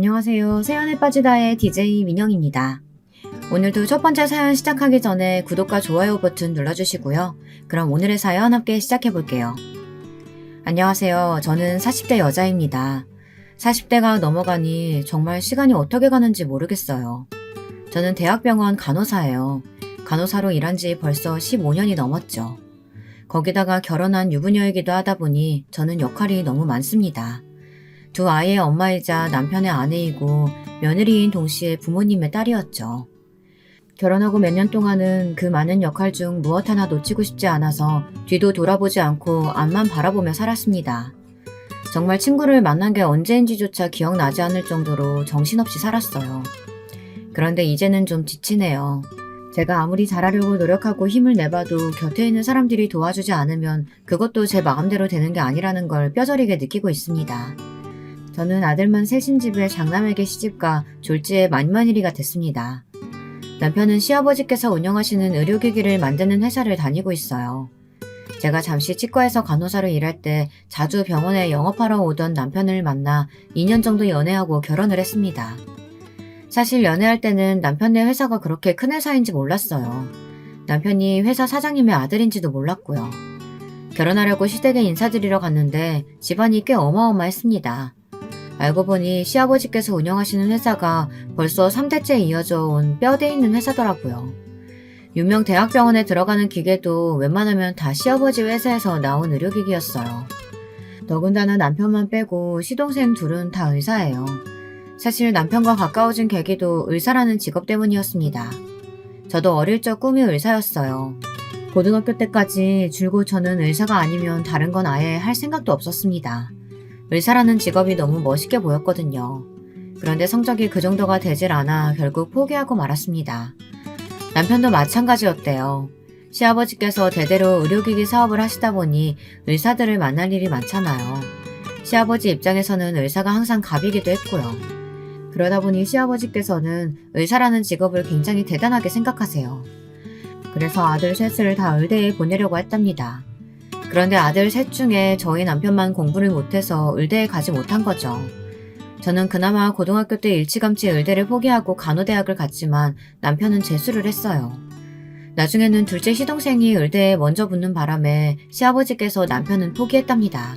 안녕하세요. 세연에 빠지다의 DJ 민영입니다. 오늘도 첫 번째 사연 시작하기 전에 구독과 좋아요 버튼 눌러주시고요. 그럼 오늘의 사연 함께 시작해볼게요. 안녕하세요. 저는 40대 여자입니다. 40대가 넘어가니 정말 시간이 어떻게 가는지 모르겠어요. 저는 대학병원 간호사예요. 간호사로 일한 지 벌써 15년이 넘었죠. 거기다가 결혼한 유부녀이기도 하다 보니 저는 역할이 너무 많습니다. 두 아이의 엄마이자 남편의 아내이고 며느리인 동시에 부모님의 딸이었죠. 결혼하고 몇 년 동안은 그 많은 역할 중 무엇 하나 놓치고 싶지 않아서 뒤도 돌아보지 않고 앞만 바라보며 살았습니다. 정말 친구를 만난 게 언제인지조차 기억나지 않을 정도로 정신없이 살았어요. 그런데 이제는 좀 지치네요. 제가 아무리 잘하려고 노력하고 힘을 내봐도 곁에 있는 사람들이 도와주지 않으면 그것도 제 마음대로 되는 게 아니라는 걸 뼈저리게 느끼고 있습니다. 저는 아들만 셋인 집에 장남에게 시집가 졸지에 만만일이가 됐습니다. 남편은 시아버지께서 운영하시는 의료기기를 만드는 회사를 다니고 있어요. 제가 잠시 치과에서 간호사로 일할 때 자주 병원에 영업하러 오던 남편을 만나 2년 정도 연애하고 결혼을 했습니다. 사실 연애할 때는 남편네 회사가 그렇게 큰 회사인지 몰랐어요. 남편이 회사 사장님의 아들인지도 몰랐고요. 결혼하려고 시댁에 인사드리러 갔는데 집안이 꽤 어마어마했습니다. 알고 보니 시아버지께서 운영하시는 회사가 벌써 3대째 이어져 온 뼈대 있는 회사더라고요. 유명 대학병원에 들어가는 기계도 웬만하면 다 시아버지 회사에서 나온 의료기기였어요. 더군다나 남편만 빼고 시동생 둘은 다 의사예요. 사실 남편과 가까워진 계기도 의사라는 직업 때문이었습니다. 저도 어릴 적 꿈이 의사였어요. 고등학교 때까지 줄곧 저는 의사가 아니면 다른 건 아예 할 생각도 없었습니다. 의사라는 직업이 너무 멋있게 보였거든요. 그런데 성적이 그 정도가 되질 않아 결국 포기하고 말았습니다. 남편도 마찬가지였대요. 시아버지께서 대대로 의료기기 사업을 하시다 보니 의사들을 만날 일이 많잖아요. 시아버지 입장에서는 의사가 항상 갑이기도 했고요. 그러다 보니 시아버지께서는 의사라는 직업을 굉장히 대단하게 생각하세요. 그래서 아들 셋을 다 의대에 보내려고 했답니다. 그런데 아들 셋 중에 저희 남편만 공부를 못해서 의대에 가지 못한 거죠. 저는 그나마 고등학교 때 일찌감치 의대를 포기하고 간호대학을 갔지만 남편은 재수를 했어요. 나중에는 둘째 시동생이 의대에 먼저 붙는 바람에 시아버지께서 남편은 포기했답니다.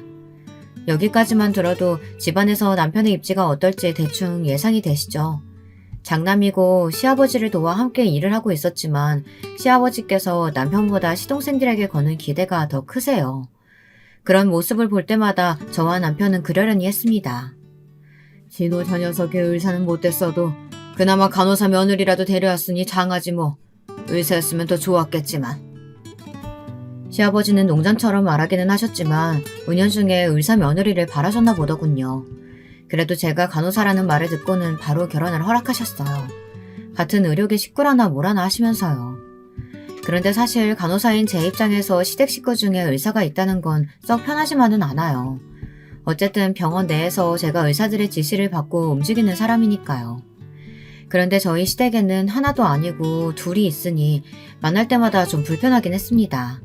여기까지만 들어도 집안에서 남편의 입지가 어떨지 대충 예상이 되시죠? 장남이고 시아버지를 도와 함께 일을 하고 있었지만 시아버지께서 남편보다 시동생들에게 거는 기대가 더 크세요. 그런 모습을 볼 때마다 저와 남편은 그러려니 했습니다. 진호 저 녀석의 의사는 못됐어도 그나마 간호사 며느리라도 데려왔으니 장하지 뭐. 의사였으면 더 좋았겠지만. 시아버지는 농담처럼 말하기는 하셨지만 은연중에 의사 며느리를 바라셨나 보더군요. 그래도 제가 간호사라는 말을 듣고는 바로 결혼을 허락하셨어요. 같은 의료계 식구라나 뭐라나 하시면서요. 그런데 사실 간호사인 제 입장에서 시댁 식구 중에 의사가 있다는 건 썩 편하지만은 않아요. 어쨌든 병원 내에서 제가 의사들의 지시를 받고 움직이는 사람이니까요. 그런데 저희 시댁에는 하나도 아니고 둘이 있으니 만날 때마다 좀 불편하긴 했습니다.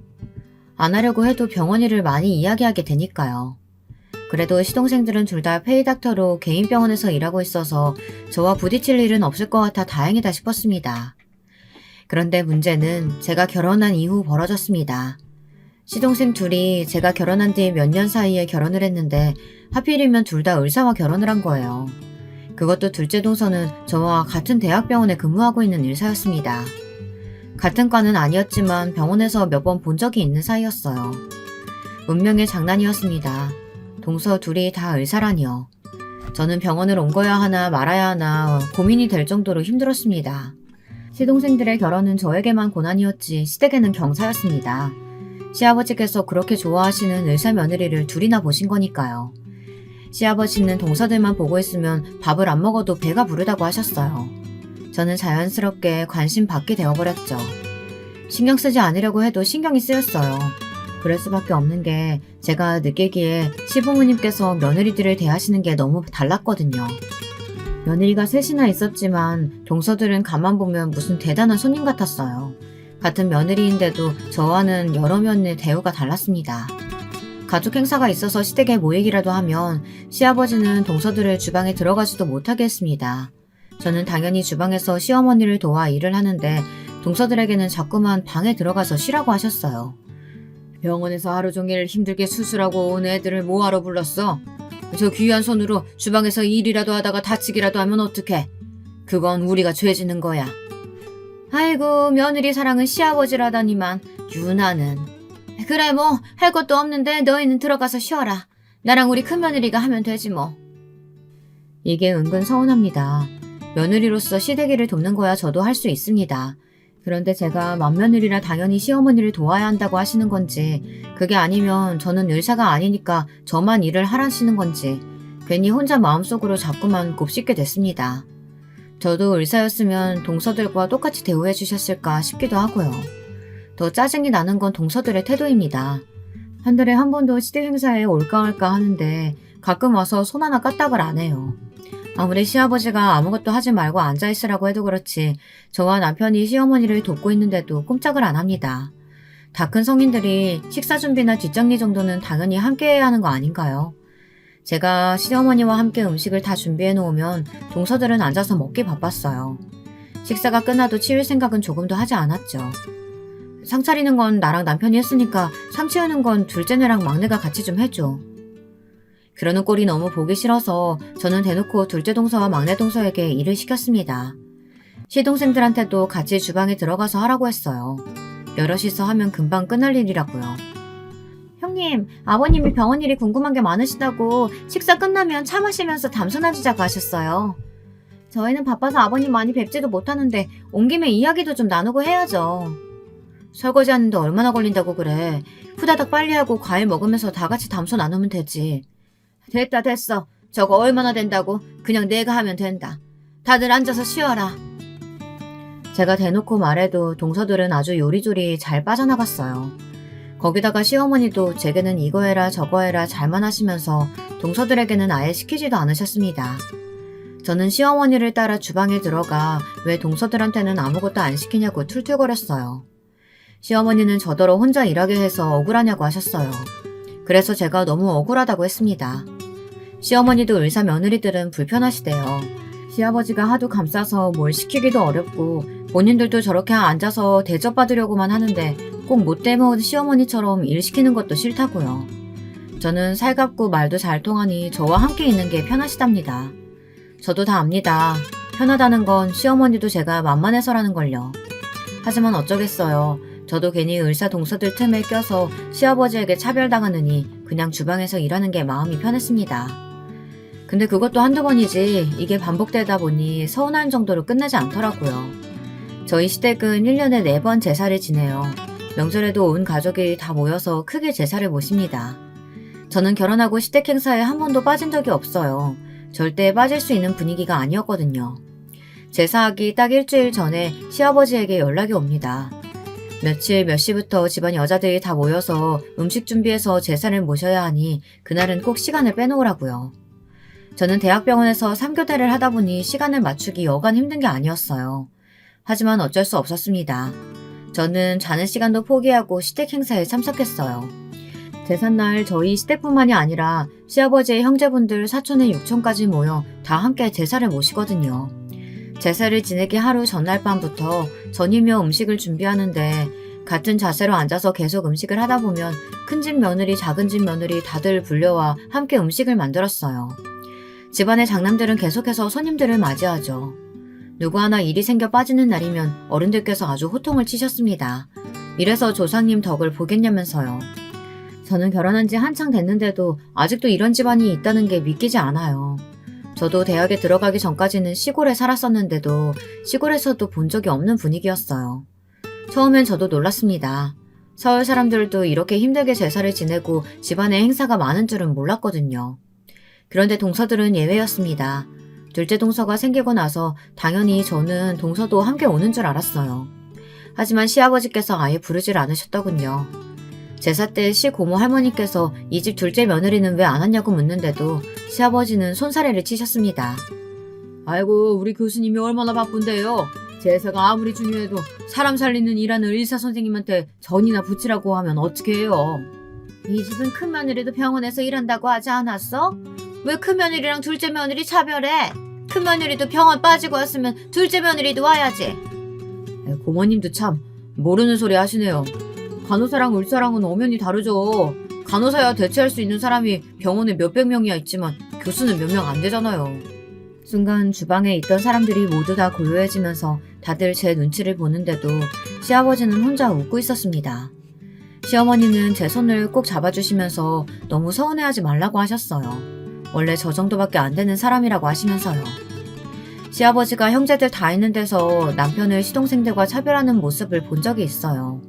안 하려고 해도 병원 일을 많이 이야기하게 되니까요. 그래도 시동생들은 둘 다 페이닥터로 개인 병원에서 일하고 있어서 저와 부딪힐 일은 없을 것 같아 다행이다 싶었습니다. 그런데 문제는 제가 결혼한 이후 벌어졌습니다. 시동생 둘이 제가 결혼한 뒤 몇 년 사이에 결혼을 했는데 하필이면 둘 다 의사와 결혼을 한 거예요. 그것도 둘째 동서는 저와 같은 대학병원에 근무하고 있는 의사였습니다. 같은 과는 아니었지만 병원에서 몇 번 본 적이 있는 사이였어요. 운명의 장난이었습니다. 동서 둘이 다 의사라니요. 저는 병원을 옮겨야 하나 말아야 하나 고민이 될 정도로 힘들었습니다. 시동생들의 결혼은 저에게만 고난이었지 시댁에는 경사였습니다. 시아버지께서 그렇게 좋아하시는 의사 며느리를 둘이나 보신 거니까요. 시아버지는 동서들만 보고 있으면 밥을 안 먹어도 배가 부르다고 하셨어요. 저는 자연스럽게 관심 받게 되어버렸죠. 신경 쓰지 않으려고 해도 신경이 쓰였어요. 그럴 수밖에 없는 게 제가 느끼기에 시부모님께서 며느리들을 대하시는 게 너무 달랐거든요. 며느리가 셋이나 있었지만 동서들은 가만 보면 무슨 대단한 손님 같았어요. 같은 며느리인데도 저와는 여러 면의 대우가 달랐습니다. 가족 행사가 있어서 시댁에 모이기라도 하면 시아버지는 동서들을 주방에 들어가지도 못하게 했습니다. 저는 당연히 주방에서 시어머니를 도와 일을 하는데 동서들에게는 자꾸만 방에 들어가서 쉬라고 하셨어요. 병원에서 하루 종일 힘들게 수술하고 온 애들을 뭐하러 불렀어? 저 귀한 손으로 주방에서 일이라도 하다가 다치기라도 하면 어떡해? 그건 우리가 죄 짓는 거야. 아이고, 며느리 사랑은 시아버지라다니만. 유나는. 그래, 뭐 할 것도 없는데 너희는 들어가서 쉬어라. 나랑 우리 큰며느리가 하면 되지 뭐. 이게 은근 서운합니다. 며느리로서 시댁일을 돕는 거야 저도 할 수 있습니다. 그런데 제가 맏며느리라 당연히 시어머니를 도와야 한다고 하시는 건지, 그게 아니면 저는 의사가 아니니까 저만 일을 하라시는 건지 괜히 혼자 마음속으로 자꾸만 곱씹게 됐습니다. 저도 의사였으면 동서들과 똑같이 대우해 주셨을까 싶기도 하고요. 더 짜증이 나는 건 동서들의 태도입니다. 한 달에 한 번도 시댁 행사에 올까 말까 하는데 가끔 와서 손 하나 까딱을 안 해요. 아무리 시아버지가 아무것도 하지 말고 앉아있으라고 해도 그렇지 저와 남편이 시어머니를 돕고 있는데도 꼼짝을 안 합니다. 다 큰 성인들이 식사 준비나 뒷정리 정도는 당연히 함께 해야 하는 거 아닌가요? 제가 시어머니와 함께 음식을 다 준비해 놓으면 동서들은 앉아서 먹기 바빴어요. 식사가 끝나도 치울 생각은 조금도 하지 않았죠. 상 차리는 건 나랑 남편이 했으니까 상 치우는 건 둘째네랑 막내가 같이 좀 해줘. 그러는 꼴이 너무 보기 싫어서 저는 대놓고 둘째 동서와 막내 동서에게 일을 시켰습니다. 시동생들한테도 같이 주방에 들어가서 하라고 했어요. 여럿이서 하면 금방 끝날 일이라고요. 형님, 아버님이 병원 일이 궁금한 게 많으시다고 식사 끝나면 차 마시면서 담소나주자고 하셨어요. 저희는 바빠서 아버님 많이 뵙지도 못하는데 온 김에 이야기도 좀 나누고 해야죠. 설거지 하는데 얼마나 걸린다고 그래. 후다닥 빨리 하고 과일 먹으면서 다 같이 담소 나누면 되지. 됐다 됐어. 저거 얼마나 된다고. 그냥 내가 하면 된다. 다들 앉아서 쉬어라. 제가 대놓고 말해도 동서들은 아주 요리조리 잘 빠져나갔어요. 거기다가 시어머니도 제게는 이거 해라 저거 해라 잘만 하시면서 동서들에게는 아예 시키지도 않으셨습니다. 저는 시어머니를 따라 주방에 들어가 왜 동서들한테는 아무것도 안 시키냐고 툴툴거렸어요. 시어머니는 저더러 혼자 일하게 해서 억울하냐고 하셨어요. 그래서 제가 너무 억울하다고 했습니다. 시어머니도 의사 며느리들은 불편하시대요. 시아버지가 하도 감싸서 뭘 시키기도 어렵고 본인들도 저렇게 앉아서 대접받으려고만 하는데 꼭 못돼 먹은 시어머니처럼 일 시키는 것도 싫다고요. 저는 살갑고 말도 잘 통하니 저와 함께 있는 게 편하시답니다. 저도 다 압니다. 편하다는 건 시어머니도 제가 만만해서라는 걸요. 하지만 어쩌겠어요. 저도 괜히 의사 동서들 틈에 껴서 시아버지에게 차별당하느니 그냥 주방에서 일하는 게 마음이 편했습니다. 근데 그것도 한두 번이지 이게 반복되다 보니 서운한 정도로 끝나지 않더라고요. 저희 시댁은 1년에 4번 제사를 지내요. 명절에도 온 가족이 다 모여서 크게 제사를 모십니다. 저는 결혼하고 시댁 행사에 한 번도 빠진 적이 없어요. 절대 빠질 수 있는 분위기가 아니었거든요. 제사하기 딱 일주일 전에 시아버지에게 연락이 옵니다. 며칠 몇 시부터 집안 여자들이 다 모여서 음식 준비해서 제사를 모셔야 하니 그날은 꼭 시간을 빼놓으라고요. 저는 대학병원에서 3교대를 하다 보니 시간을 맞추기 여간 힘든 게 아니었어요. 하지만 어쩔 수 없었습니다. 저는 자는 시간도 포기하고 시댁 행사에 참석했어요. 제삿날 저희 시댁뿐만이 아니라 시아버지의 형제분들 사촌의 육촌까지 모여 다 함께 제사를 모시거든요. 제사를 지내기 하루 전날 밤부터 전이며 음식을 준비하는데 같은 자세로 앉아서 계속 음식을 하다 보면 큰집 며느리 작은집 며느리 다들 불려와 함께 음식을 만들었어요. 집안의 장남들은 계속해서 손님들을 맞이하죠. 누구 하나 일이 생겨 빠지는 날이면 어른들께서 아주 호통을 치셨습니다. 이래서 조상님 덕을 보겠냐면서요. 저는 결혼한 지 한창 됐는데도 아직도 이런 집안이 있다는 게 믿기지 않아요. 저도 대학에 들어가기 전까지는 시골에 살았었는데도 시골에서도 본 적이 없는 분위기였어요. 처음엔 저도 놀랐습니다. 서울 사람들도 이렇게 힘들게 제사를 지내고 집안에 행사가 많은 줄은 몰랐거든요. 그런데 동서들은 예외였습니다. 둘째 동서가 생기고 나서 당연히 저는 동서도 함께 오는 줄 알았어요. 하지만 시아버지께서 아예 부르질 않으셨더군요. 제사 때 시고모 할머니께서 이 집 둘째 며느리는 왜 안 왔냐고 묻는데도 시아버지는 손사래를 치셨습니다. 아이고 우리 교수님이 얼마나 바쁜데요. 제사가 아무리 중요해도 사람 살리는 일하는 의사 선생님한테 전이나 붙이라고 하면 어떻게 해요. 이 집은 큰며느리도 병원에서 일한다고 하지 않았어? 왜 큰며느리랑 둘째 며느리 차별해? 큰며느리도 병원 빠지고 왔으면 둘째 며느리도 와야지. 고모님도 참 모르는 소리 하시네요. 간호사랑 의사랑은 엄연히 다르죠. 간호사야 대체할 수 있는 사람이 병원에 몇백 명이야 있지만 교수는 몇 명 안 되잖아요. 순간 주방에 있던 사람들이 모두 다 고요해지면서 다들 제 눈치를 보는데도 시아버지는 혼자 웃고 있었습니다. 시어머니는 제 손을 꼭 잡아주시면서 너무 서운해하지 말라고 하셨어요. 원래 저 정도밖에 안 되는 사람이라고 하시면서요. 시아버지가 형제들 다 있는 데서 남편을 시동생들과 차별하는 모습을 본 적이 있어요.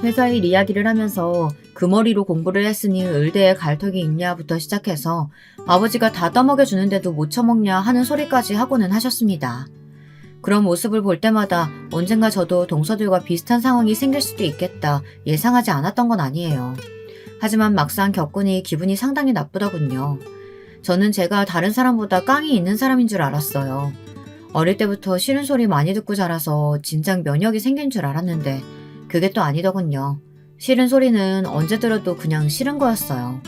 회사 일 이야기를 하면서 그 머리로 공부를 했으니 의대에 갈 턱이 있냐부터 시작해서 아버지가 다 떠먹여주는데도 못 처먹냐 하는 소리까지 하고는 하셨습니다. 그런 모습을 볼 때마다 언젠가 저도 동서들과 비슷한 상황이 생길 수도 있겠다 예상하지 않았던 건 아니에요. 하지만 막상 겪으니 기분이 상당히 나쁘더군요. 저는 제가 다른 사람보다 깡이 있는 사람인 줄 알았어요. 어릴 때부터 싫은 소리 많이 듣고 자라서 진작 면역이 생긴 줄 알았는데 그게 또 아니더군요. 싫은 소리는 언제 들어도 그냥 싫은 거였어요.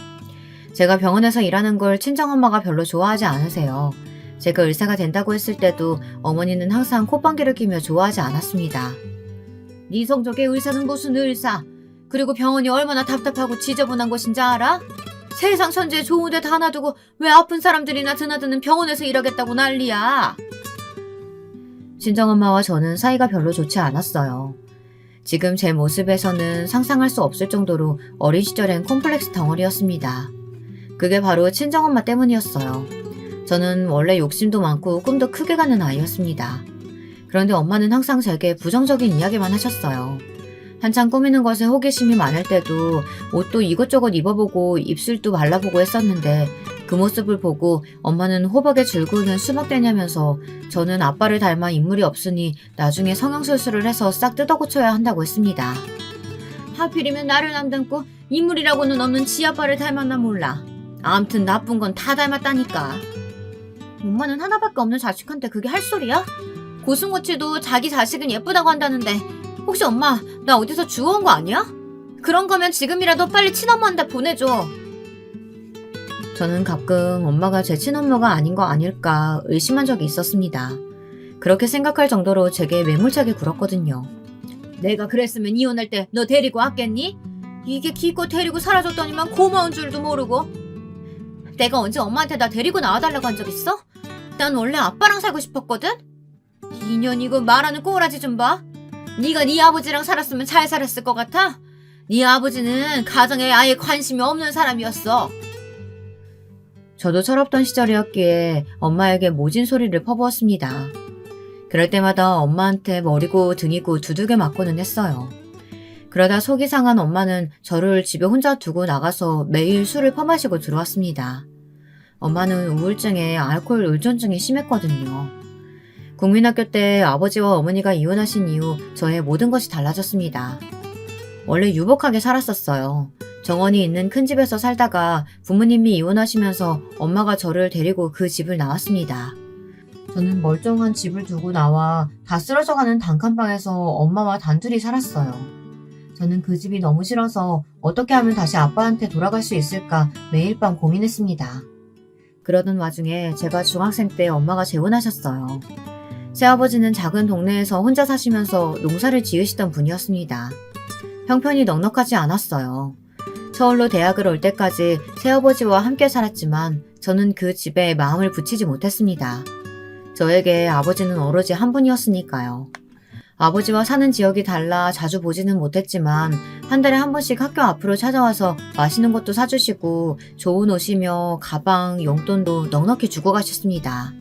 제가 병원에서 일하는 걸 친정엄마가 별로 좋아하지 않으세요. 제가 의사가 된다고 했을 때도 어머니는 항상 콧방귀를 끼며 좋아하지 않았습니다. 네 성적의 의사는 무슨 의사? 그리고 병원이 얼마나 답답하고 지저분한 곳인지 알아? 세상 천지에 좋은 데 다 놔두고 왜 아픈 사람들이나 드나드는 병원에서 일하겠다고 난리야. 친정엄마와 저는 사이가 별로 좋지 않았어요. 지금 제 모습에서는 상상할 수 없을 정도로 어린 시절엔 콤플렉스 덩어리였습니다. 그게 바로 친정엄마 때문이었어요. 저는 원래 욕심도 많고 꿈도 크게 가는 아이였습니다. 그런데 엄마는 항상 제게 부정적인 이야기만 하셨어요. 한창 꾸미는 것에 호기심이 많을 때도 옷도 이것저것 입어보고 입술도 발라보고 했었는데 그 모습을 보고 엄마는 호박에 줄 그으면 수박 되냐면서 저는 아빠를 닮아 인물이 없으니 나중에 성형수술을 해서 싹 뜯어고쳐야 한다고 했습니다. 하필이면 나를 안 닮고 인물이라고는 없는 지 아빠를 닮았나 몰라. 아무튼 나쁜 건 다 닮았다니까. 엄마는 하나밖에 없는 자식한테 그게 할 소리야? 고승호치도 자기 자식은 예쁘다고 한다는데 혹시 엄마 나 어디서 주워온 거 아니야? 그런 거면 지금이라도 빨리 친엄마한테 보내줘. 저는 가끔 엄마가 제 친엄마가 아닌 거 아닐까 의심한 적이 있었습니다. 그렇게 생각할 정도로 제게 매몰차게 굴었거든요. 내가 그랬으면 이혼할 때 너 데리고 왔겠니? 이게 기껏 데리고 사라졌더니만 고마운 줄도 모르고. 내가 언제 엄마한테 나 데리고 나와달라고 한 적 있어? 난 원래 아빠랑 살고 싶었거든? 인연이고 말하는 꼬라지 좀 봐. 네가 네 아버지랑 살았으면 잘 살았을 것 같아? 네 아버지는 가정에 아예 관심이 없는 사람이었어. 저도 철없던 시절이었기에 엄마에게 모진 소리를 퍼부었습니다. 그럴 때마다 엄마한테 머리고 등이고 두들겨 맞고는 했어요. 그러다 속이 상한 엄마는 저를 집에 혼자 두고 나가서 매일 술을 퍼마시고 들어왔습니다. 엄마는 우울증에 알코올 의존증이 심했거든요. 국민학교 때 아버지와 어머니가 이혼하신 이후 저의 모든 것이 달라졌습니다. 원래 유복하게 살았었어요. 정원이 있는 큰 집에서 살다가 부모님이 이혼하시면서 엄마가 저를 데리고 그 집을 나왔습니다. 저는 멀쩡한 집을 두고 나와 다 쓰러져가는 단칸방에서 엄마와 단둘이 살았어요. 저는 그 집이 너무 싫어서 어떻게 하면 다시 아빠한테 돌아갈 수 있을까 매일 밤 고민했습니다. 그러던 와중에 제가 중학생 때 엄마가 재혼하셨어요. 새아버지는 작은 동네에서 혼자 사시면서 농사를 지으시던 분이었습니다. 형편이 넉넉하지 않았어요. 서울로 대학을 올 때까지 새아버지와 함께 살았지만 저는 그 집에 마음을 붙이지 못했습니다. 저에게 아버지는 오로지 한 분이었으니까요. 아버지와 사는 지역이 달라 자주 보지는 못했지만 한 달에 한 번씩 학교 앞으로 찾아와서 맛있는 것도 사주시고 좋은 옷이며 가방, 용돈도 넉넉히 주고 가셨습니다.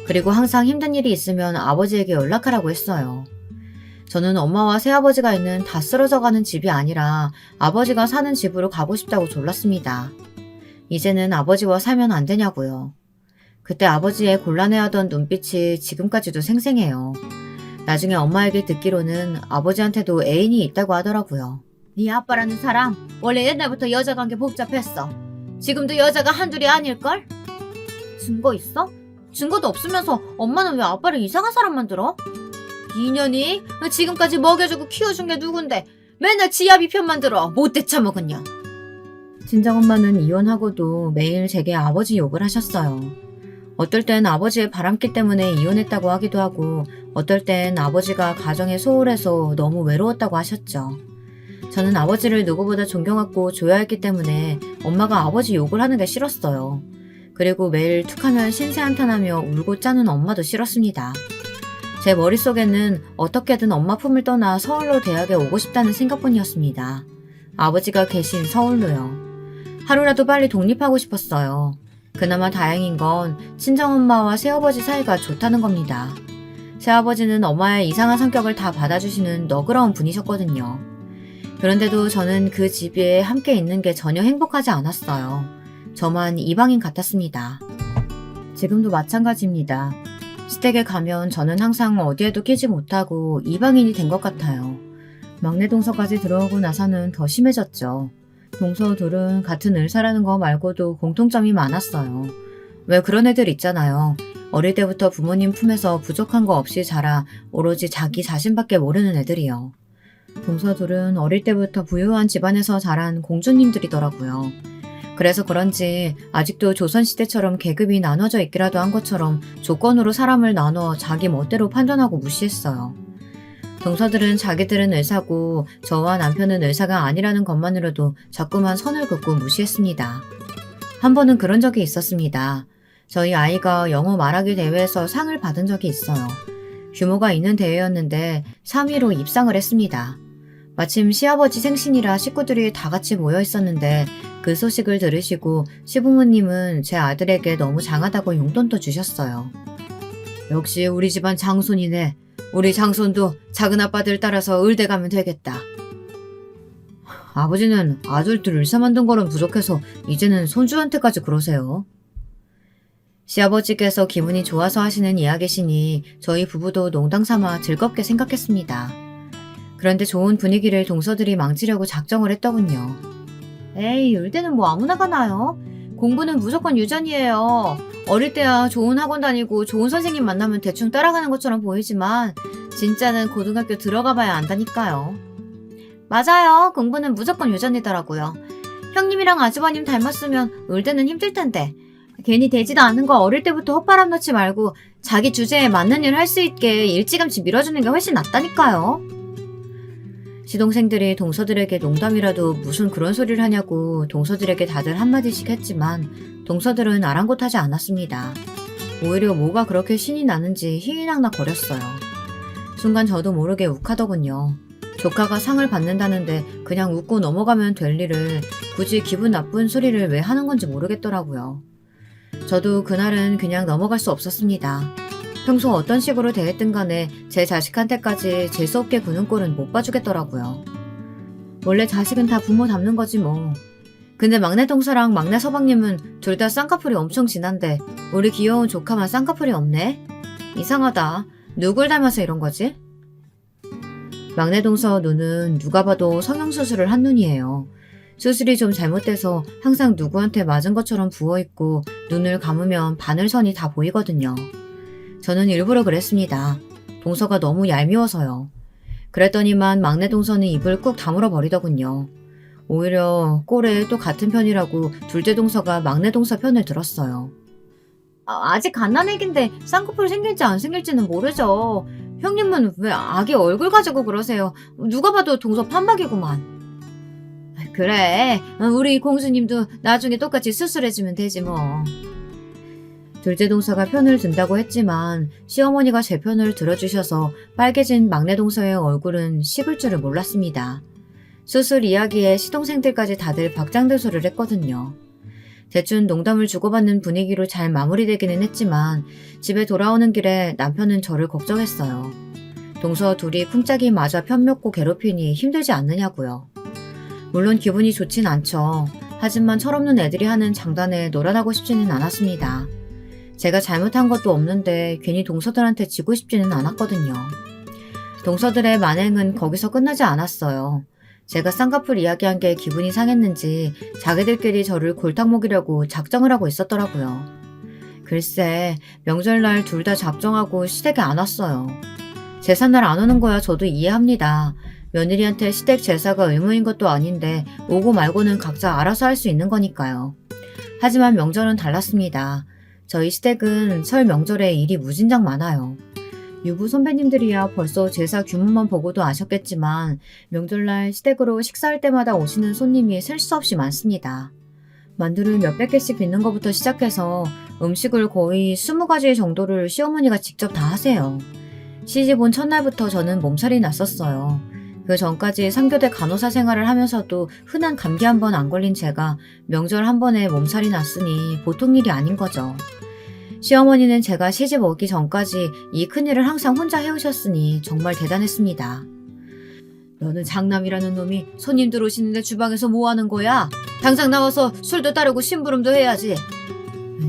그리고 항상 힘든 일이 있으면 아버지에게 연락하라고 했어요. 저는 엄마와 새아버지가 있는 다 쓰러져가는 집이 아니라 아버지가 사는 집으로 가고 싶다고 졸랐습니다. 이제는 아버지와 살면 안 되냐고요. 그때 아버지의 곤란해하던 눈빛이 지금까지도 생생해요. 나중에 엄마에게 듣기로는 아버지한테도 애인이 있다고 하더라고요. 네 아빠라는 사람 원래 옛날부터 여자 관계 복잡했어. 지금도 여자가 한둘이 아닐걸? 증거 있어? 증거도 없으면서 엄마는 왜 아빠를 이상한 사람 만들어? 인연이 지금까지 먹여주고 키워준 게 누군데 맨날 지 아비 편만 들어 못돼 처먹은냐. 친정엄마는 이혼하고도 매일 제게 아버지 욕을 하셨어요. 어떨 땐 아버지의 바람기 때문에 이혼했다고 하기도 하고 어떨 땐 아버지가 가정에 소홀해서 너무 외로웠다고 하셨죠. 저는 아버지를 누구보다 존경하고 좋아했기 때문에 엄마가 아버지 욕을 하는 게 싫었어요. 그리고 매일 툭하면 신세 한탄하며 울고 짜는 엄마도 싫었습니다. 제 머릿속에는 어떻게든 엄마 품을 떠나 서울로 대학에 오고 싶다는 생각뿐이었습니다. 아버지가 계신 서울로요. 하루라도 빨리 독립하고 싶었어요. 그나마 다행인 건 친정엄마와 새아버지 사이가 좋다는 겁니다. 새아버지는 엄마의 이상한 성격을 다 받아주시는 너그러운 분이셨거든요. 그런데도 저는 그 집에 함께 있는 게 전혀 행복하지 않았어요. 저만 이방인 같았습니다. 지금도 마찬가지입니다. 시댁에 가면 저는 항상 어디에도 끼지 못하고 이방인이 된 것 같아요. 막내 동서까지 들어오고 나서는 더 심해졌죠. 동서 둘은 같은 의사라는 거 말고도 공통점이 많았어요. 왜 그런 애들 있잖아요. 어릴 때부터 부모님 품에서 부족한 거 없이 자라 오로지 자기 자신밖에 모르는 애들이요. 동서 둘은 어릴 때부터 부유한 집안에서 자란 공주님들이더라고요. 그래서 그런지 아직도 조선시대처럼 계급이 나눠져 있기라도 한 것처럼 조건으로 사람을 나눠 자기 멋대로 판단하고 무시했어요. 동서들은 자기들은 의사고 저와 남편은 의사가 아니라는 것만으로도 자꾸만 선을 긋고 무시했습니다. 한 번은 그런 적이 있었습니다. 저희 아이가 영어 말하기 대회에서 상을 받은 적이 있어요. 규모가 있는 대회였는데 3위로 입상을 했습니다. 마침 시아버지 생신이라 식구들이 다 같이 모여 있었는데 그 소식을 들으시고 시부모님은 제 아들에게 너무 장하다고 용돈도 주셨어요. 역시 우리 집안 장손이네. 우리 장손도 작은 아빠들 따라서 의대 가면 되겠다. 아버지는 아들들 의사 만든 거는 부족해서 이제는 손주한테까지 그러세요. 시아버지께서 기분이 좋아서 하시는 이야기시니 저희 부부도 농담 삼아 즐겁게 생각했습니다. 그런데 좋은 분위기를 동서들이 망치려고 작정을 했더군요. 에이, 의대는 뭐 아무나 가나요? 공부는 무조건 유전이에요. 어릴 때야 좋은 학원 다니고 좋은 선생님 만나면 대충 따라가는 것처럼 보이지만 진짜는 고등학교 들어가 봐야 안다니까요. 맞아요. 공부는 무조건 유전이더라고요. 형님이랑 아주버님 닮았으면 의대는 힘들 텐데 괜히 되지도 않은 거 어릴 때부터 헛바람 넣지 말고 자기 주제에 맞는 일 할 수 있게 일찌감치 밀어주는 게 훨씬 낫다니까요. 시동생들이 동서들에게 농담이라도 무슨 그런 소리를 하냐고 동서들에게 다들 한마디씩 했지만 동서들은 아랑곳하지 않았습니다. 오히려 뭐가 그렇게 신이 나는지 희희낙낙 거렸어요. 순간 저도 모르게 욱하더군요. 조카가 상을 받는다는데 그냥 웃고 넘어가면 될 일을 굳이 기분 나쁜 소리를 왜 하는 건지 모르겠더라고요. 저도 그날은 그냥 넘어갈 수 없었습니다. 평소 어떤 식으로 대했든 간에 제 자식한테까지 재수없게 구는 꼴은 못 봐주겠더라고요. 원래 자식은 다 부모 닮는 거지 뭐. 근데 막내 동서랑 막내 서방님은 둘 다 쌍꺼풀이 엄청 진한데 우리 귀여운 조카만 쌍꺼풀이 없네? 이상하다. 누굴 닮아서 이런 거지? 막내 동서 눈은 누가 봐도 성형수술을 한 눈이에요. 수술이 좀 잘못돼서 항상 누구한테 맞은 것처럼 부어있고 눈을 감으면 바늘선이 다 보이거든요. 저는 일부러 그랬습니다. 동서가 너무 얄미워서요. 그랬더니만 막내 동서는 입을 꾹 다물어 버리더군요. 오히려 꼴에 또 같은 편이라고 둘째 동서가 막내 동서 편을 들었어요. 아직 갓난애기인데 쌍꺼풀 생길지 안 생길지는 모르죠. 형님은 왜 아기 얼굴 가지고 그러세요? 누가 봐도 동서 판박이구만. 그래, 우리 공주님도 나중에 똑같이 수술해주면 되지 뭐. 둘째 동서가 편을 든다고 했지만 시어머니가 제 편을 들어주셔서 빨개진 막내 동서의 얼굴은 식을 줄을 몰랐습니다. 수술 이야기에 시동생들까지 다들 박장대소를 했거든요. 대충 농담을 주고받는 분위기로 잘 마무리되기는 했지만 집에 돌아오는 길에 남편은 저를 걱정했어요. 동서 둘이 쿵짝이 맞아 편먹고 괴롭히니 힘들지 않느냐고요. 물론 기분이 좋진 않죠. 하지만 철없는 애들이 하는 장단에 놀아나고 싶지는 않았습니다. 제가 잘못한 것도 없는데 괜히 동서들한테 지고 싶지는 않았거든요. 동서들의 만행은 거기서 끝나지 않았어요. 제가 쌍꺼풀 이야기한 게 기분이 상했는지 자기들끼리 저를 골탕 먹이려고 작정을 하고 있었더라고요. 글쎄, 명절날 둘 다 작정하고 시댁에 안 왔어요. 제삿날 안 오는 거야 저도 이해합니다. 며느리한테 시댁 제사가 의무인 것도 아닌데 오고 말고는 각자 알아서 할 수 있는 거니까요. 하지만 명절은 달랐습니다. 저희 시댁은 설 명절에 일이 무진장 많아요. 유부 선배님들이야 벌써 제사 규모만 보고도 아셨겠지만 명절날 시댁으로 식사할 때마다 오시는 손님이 셀 수 없이 많습니다. 만두를 몇백 개씩 빚는 것부터 시작해서 음식을 거의 20가지 정도를 시어머니가 직접 다 하세요. 시집 온 첫날부터 저는 몸살이 났었어요. 그 전까지 3교대 간호사 생활을 하면서도 흔한 감기 한 번 안 걸린 제가 명절 한 번에 몸살이 났으니 보통 일이 아닌 거죠. 시어머니는 제가 시집 오기 전까지 이 큰일을 항상 혼자 해오셨으니 정말 대단했습니다. 너는 장남이라는 놈이 손님들 오시는데 주방에서 뭐 하는 거야? 당장 나와서 술도 따르고 심부름도 해야지.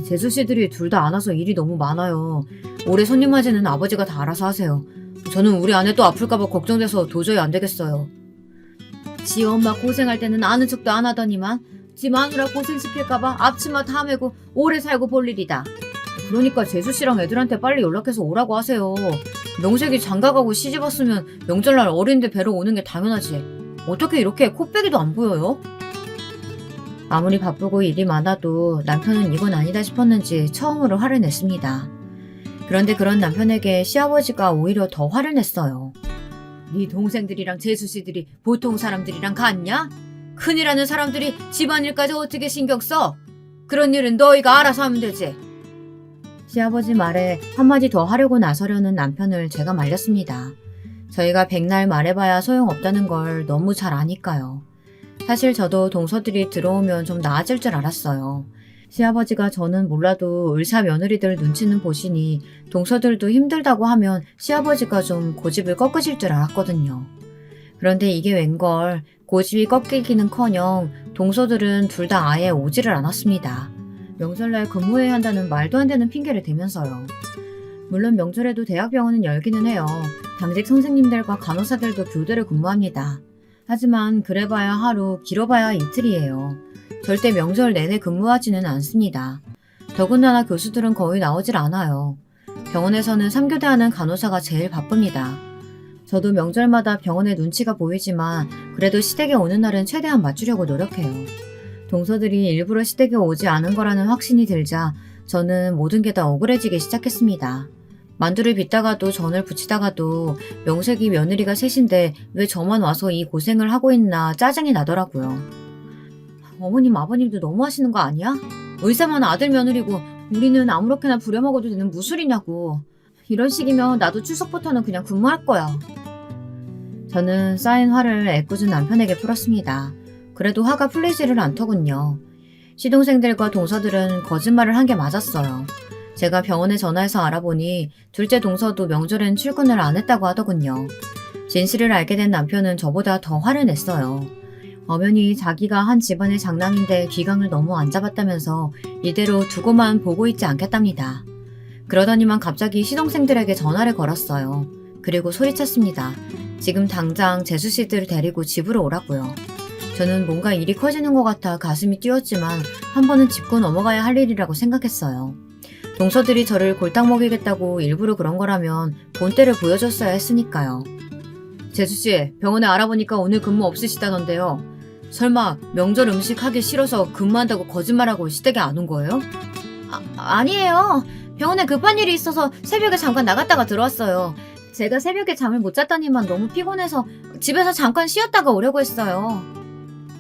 재수씨들이 둘 다 안 와서 일이 너무 많아요. 올해 손님 맞이는 아버지가 다 알아서 하세요. 저는 우리 아내 또 아플까봐 걱정돼서 도저히 안 되겠어요. 지 엄마 고생할 때는 아는 척도 안 하더니만 지 마누라 고생시킬까봐 앞치마 다 메고 오래 살고 볼 일이다. 그러니까 재수씨랑 애들한테 빨리 연락해서 오라고 하세요. 명색이 장가가고 시집 왔으면 명절날 어린데 뵈러 오는 게 당연하지. 어떻게 이렇게 코빼기도 안 보여요? 아무리 바쁘고 일이 많아도 남편은 이건 아니다 싶었는지 처음으로 화를 냈습니다. 그런데 그런 남편에게 시아버지가 오히려 더 화를 냈어요. 네 동생들이랑 재수씨들이 보통 사람들이랑 같냐? 큰일하는 사람들이 집안일까지 어떻게 신경 써? 그런 일은 너희가 알아서 하면 되지. 시아버지 말에 한마디 더 하려고 나서려는 남편을 제가 말렸습니다. 저희가 백날 말해봐야 소용없다는 걸 너무 잘 아니까요. 사실 저도 동서들이 들어오면 좀 나아질 줄 알았어요. 시아버지가 저는 몰라도 의사 며느리들 눈치는 보시니 동서들도 힘들다고 하면 시아버지가 좀 고집을 꺾으실 줄 알았거든요. 그런데 이게 웬걸 고집이 꺾이기는커녕 동서들은 둘 다 아예 오지를 않았습니다. 명절날 근무해야 한다는 말도 안 되는 핑계를 대면서요. 물론 명절에도 대학병원은 열기는 해요. 당직 선생님들과 간호사들도 교대를 근무합니다. 하지만 그래봐야 하루, 길어봐야 이틀이에요. 절대 명절 내내 근무하지는 않습니다. 더군다나 교수들은 거의 나오질 않아요. 병원에서는 3교대하는 간호사가 제일 바쁩니다. 저도 명절마다 병원에 눈치가 보이지만 그래도 시댁에 오는 날은 최대한 맞추려고 노력해요. 동서들이 일부러 시댁에 오지 않은 거라는 확신이 들자 저는 모든 게 다 억울해지기 시작했습니다. 만두를 빚다가도 전을 부치다가도 명색이 며느리가 셋인데 왜 저만 와서 이 고생을 하고 있나 짜증이 나더라고요. 어머님 아버님도 너무 하시는 거 아니야? 의사만 아들 며느리고 우리는 아무렇게나 부려먹어도 되는 무술이냐고. 이런 식이면 나도 추석부터는 그냥 근무할 거야. 저는 쌓인 화를 애꿎은 남편에게 풀었습니다. 그래도 화가 풀리지를 않더군요. 시동생들과 동서들은 거짓말을 한 게 맞았어요. 제가 병원에 전화해서 알아보니 둘째 동서도 명절엔 출근을 안 했다고 하더군요. 진실을 알게 된 남편은 저보다 더 화를 냈어요. 엄연히 자기가 한 집안의 장남인데 귀강을 너무 안 잡았다면서 이대로 두고만 보고 있지 않겠답니다. 그러더니만 갑자기 시동생들에게 전화를 걸었어요. 그리고 소리쳤습니다. 지금 당장 재수씨들을 데리고 집으로 오라고요. 저는 뭔가 일이 커지는 것 같아 가슴이 뛰었지만 한 번은 짚고 넘어가야 할 일이라고 생각했어요. 동서들이 저를 골탕 먹이겠다고 일부러 그런 거라면 본때를 보여줬어야 했으니까요. 재수씨, 병원에 알아보니까 오늘 근무 없으시다던데요. 설마 명절 음식 하기 싫어서 근무한다고 거짓말하고 시댁에 안 온 거예요? 아니에요. 병원에 급한 일이 있어서 새벽에 잠깐 나갔다가 들어왔어요. 제가 새벽에 잠을 못 잤더니만 너무 피곤해서 집에서 잠깐 쉬었다가 오려고 했어요.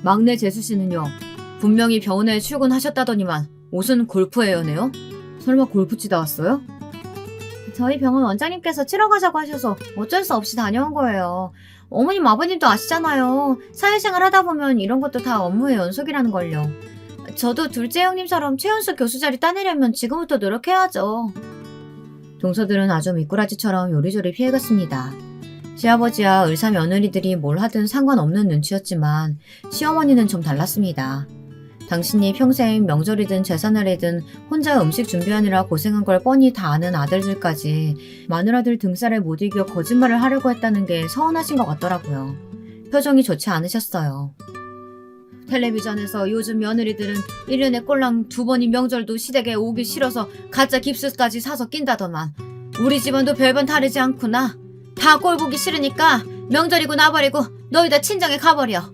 막내 재수씨는요? 분명히 병원에 출근하셨다더니만 옷은 골프웨어네요? 설마 골프 치다 왔어요? 저희 병원 원장님께서 치러 가자고 하셔서 어쩔 수 없이 다녀온 거예요. 어머님 아버님도 아시잖아요. 사회생활 하다 보면 이런 것도 다 업무의 연속이라는 걸요. 저도 둘째 형님처럼 최연소 교수 자리 따내려면 지금부터 노력해야죠. 동서들은 아주 미꾸라지처럼 요리조리 피해갔습니다. 시아버지와 의사 며느리들이 뭘 하든 상관없는 눈치였지만 시어머니는 좀 달랐습니다. 당신이 평생 명절이든 제사날이든 혼자 음식 준비하느라 고생한 걸 뻔히 다 아는 아들들까지 마누라들 등살에 못 이겨 거짓말을 하려고 했다는 게 서운하신 것 같더라고요. 표정이 좋지 않으셨어요. 텔레비전에서 요즘 며느리들은 1년에 꼴랑 2번인 명절도 시댁에 오기 싫어서 가짜 깁스까지 사서 낀다더만 우리 집안도 별반 다르지 않구나. 다 꼴 보기 싫으니까 명절이고 나버리고 너희 다 친정에 가버려.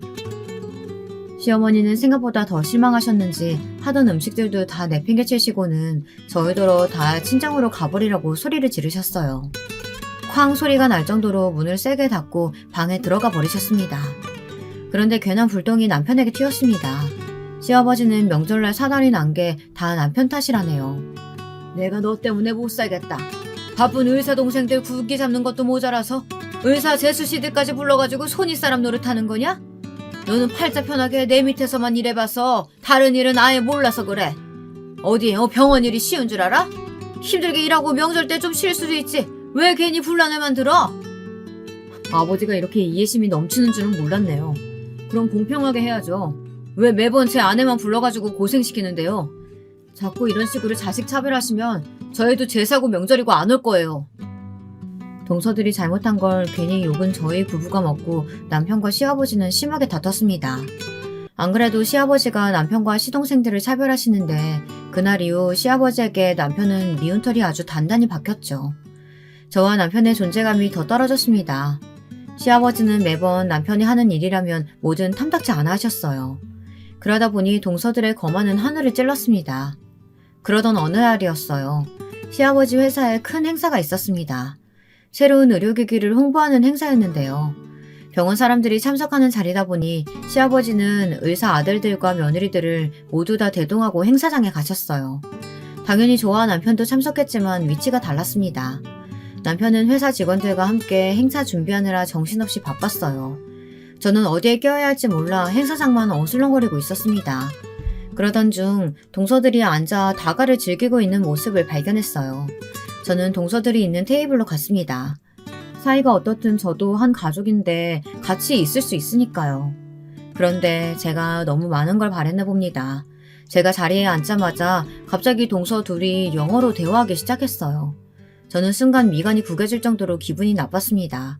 시어머니는 생각보다 더 실망하셨는지 하던 음식들도 다 내팽개치시고는 저희더러 다 친정으로 가버리라고 소리를 지르셨어요. 쾅 소리가 날 정도로 문을 세게 닫고 방에 들어가 버리셨습니다. 그런데 괜한 불똥이 남편에게 튀었습니다. 시아버지는 명절날 사달이 난 게 다 남편 탓이라네요. 내가 너 때문에 못 살겠다. 바쁜 의사 동생들 굵기 잡는 것도 모자라서 의사 재수씨들까지 불러가지고 손윗사람 노릇하는 거냐? 너는 팔자 편하게 내 밑에서만 일해봐서 다른 일은 아예 몰라서 그래. 어디 병원 일이 쉬운 줄 알아? 힘들게 일하고 명절 때 좀 쉴 수도 있지. 왜 괜히 분란을 들어? 아버지가 이렇게 이해심이 넘치는 줄은 몰랐네요. 그럼 공평하게 해야죠. 왜 매번 제 아내만 불러가지고 고생시키는데요? 자꾸 이런 식으로 자식 차별하시면 저희도 제사고 명절이고 안 올 거예요. 동서들이 잘못한 걸 괜히 욕은 저희 부부가 먹고 남편과 시아버지는 심하게 다퉜습니다. 안 그래도 시아버지가 남편과 시동생들을 차별하시는데 그날 이후 시아버지에게 남편은 미운 털이 아주 단단히 박혔죠. 저와 남편의 존재감이 더 떨어졌습니다. 시아버지는 매번 남편이 하는 일이라면 뭐든 탐탁지 않아 하셨어요. 그러다 보니 동서들의 거만은 하늘을 찔렀습니다. 그러던 어느 날이었어요. 시아버지 회사에 큰 행사가 있었습니다. 새로운 의료기기를 홍보하는 행사였는데요. 병원 사람들이 참석하는 자리다 보니 시아버지는 의사 아들들과 며느리들을 모두 다 대동하고 행사장에 가셨어요. 당연히 저와 남편도 참석했지만 위치가 달랐습니다. 남편은 회사 직원들과 함께 행사 준비하느라 정신없이 바빴어요. 저는 어디에 껴야 할지 몰라 행사장만 어슬렁거리고 있었습니다. 그러던 중 동서들이 앉아 다가를 즐기고 있는 모습을 발견했어요. 저는 동서들이 있는 테이블로 갔습니다. 사이가 어떻든 저도 한 가족인데 같이 있을 수 있으니까요. 그런데 제가 너무 많은 걸 바랬나 봅니다. 제가 자리에 앉자마자 갑자기 동서 둘이 영어로 대화하기 시작했어요. 저는 순간 미간이 구겨질 정도로 기분이 나빴습니다.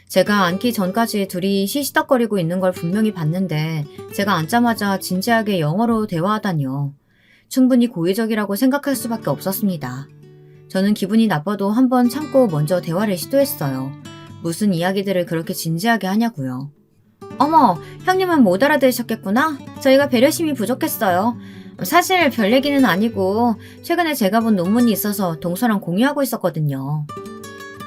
제가 앉기 전까지 둘이 시시덕거리고 있는 걸 분명히 봤는데 제가 앉자마자 진지하게 영어로 대화하다니요. 충분히 고의적이라고 생각할 수밖에 없었습니다. 저는 기분이 나빠도 한번 참고 먼저 대화를 시도했어요. 무슨 이야기들을 그렇게 진지하게 하냐고요. 어머, 형님은 못 알아들으셨겠구나? 저희가 배려심이 부족했어요. 사실 별 얘기는 아니고 최근에 제가 본 논문이 있어서 동서랑 공유하고 있었거든요.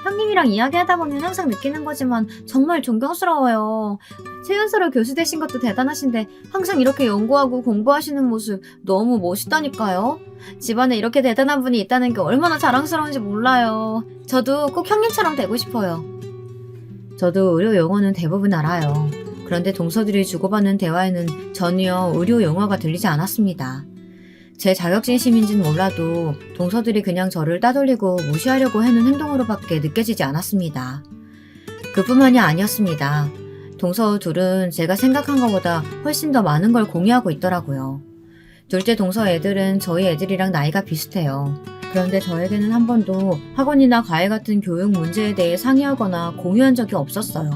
형님이랑 이야기하다 보면 항상 느끼는 거지만 정말 존경스러워요. 최연소로 교수 되신 것도 대단하신데 항상 이렇게 연구하고 공부하시는 모습 너무 멋있다니까요. 집안에 이렇게 대단한 분이 있다는 게 얼마나 자랑스러운지 몰라요. 저도 꼭 형님처럼 되고 싶어요. 저도 의료 용어는 대부분 알아요. 그런데 동서들이 주고받는 대화에는 전혀 의료 용어가 들리지 않았습니다. 제 자격지심인지는 몰라도 동서들이 그냥 저를 따돌리고 무시하려고 하는 행동으로밖에 느껴지지 않았습니다. 그뿐만이 아니었습니다. 동서 둘은 제가 생각한 것보다 훨씬 더 많은 걸 공유하고 있더라고요. 둘째 동서 애들은 저희 애들이랑 나이가 비슷해요. 그런데 저에게는 한 번도 학원이나 과외 같은 교육 문제에 대해 상의하거나 공유한 적이 없었어요.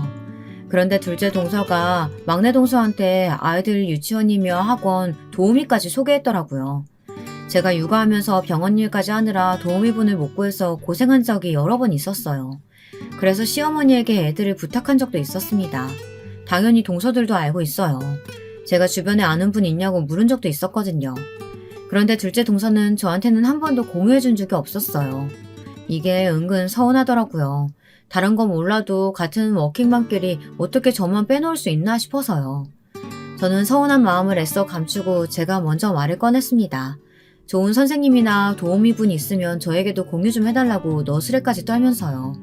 그런데 둘째 동서가 막내 동서한테 아이들 유치원이며 학원 도우미까지 소개했더라고요. 제가 육아하면서 병원 일까지 하느라 도우미분을 못 구해서 고생한 적이 여러 번 있었어요. 그래서 시어머니에게 애들을 부탁한 적도 있었습니다. 당연히 동서들도 알고 있어요. 제가 주변에 아는 분 있냐고 물은 적도 있었거든요. 그런데 둘째 동서는 저한테는 한 번도 공유해준 적이 없었어요. 이게 은근 서운하더라고요. 다른 건 몰라도 같은 워킹맘끼리 어떻게 저만 빼놓을 수 있나 싶어서요. 저는 서운한 마음을 애써 감추고 제가 먼저 말을 꺼냈습니다. 좋은 선생님이나 도우미분이 있으면 저에게도 공유 좀 해달라고 너스레까지 떨면서요.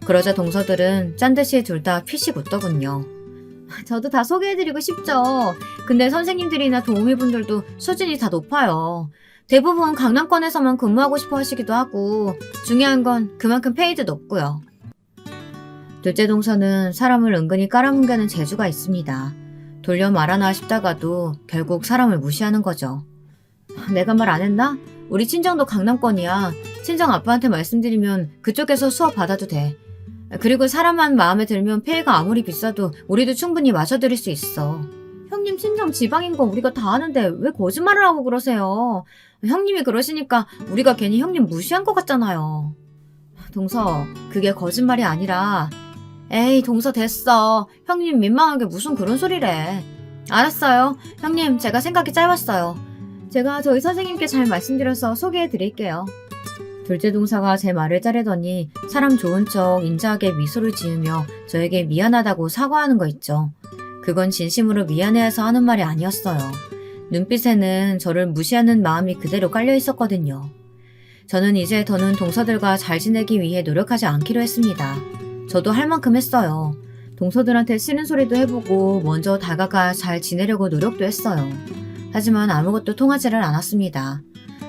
그러자 동서들은 짠듯이 둘 다 피식 웃더군요. 저도 다 소개해드리고 싶죠. 근데 선생님들이나 도우미분들도 수준이 다 높아요. 대부분 강남권에서만 근무하고 싶어 하시기도 하고 중요한 건 그만큼 페이도 높고요. 둘째 동서는 사람을 은근히 깔아뭉개는 재주가 있습니다. 돌려 말하나 싶다가도 결국 사람을 무시하는 거죠. 내가 말 안 했나? 우리 친정도 강남권이야. 친정 아빠한테 말씀드리면 그쪽에서 수업 받아도 돼. 그리고 사람만 마음에 들면 페이가 아무리 비싸도 우리도 충분히 마셔드릴 수 있어. 형님 친정 지방인 거 우리가 다 아는데 왜 거짓말을 하고 그러세요? 형님이 그러시니까 우리가 괜히 형님 무시한 것 같잖아요. 동서, 그게 거짓말이 아니라 에이, 동서 됐어. 형님 민망하게 무슨 그런 소리래. 알았어요. 형님, 제가 생각이 짧았어요. 제가 저희 선생님께 잘 말씀드려서 소개해드릴게요. 둘째 동서가 제 말을 자르더니 사람 좋은 척 인자하게 미소를 지으며 저에게 미안하다고 사과하는 거 있죠. 그건 진심으로 미안해해서 하는 말이 아니었어요. 눈빛에는 저를 무시하는 마음이 그대로 깔려 있었거든요. 저는 이제 더는 동서들과 잘 지내기 위해 노력하지 않기로 했습니다. 저도 할 만큼 했어요. 동서들한테 싫은 소리도 해보고 먼저 다가가 잘 지내려고 노력도 했어요. 하지만 아무것도 통하지를 않았습니다.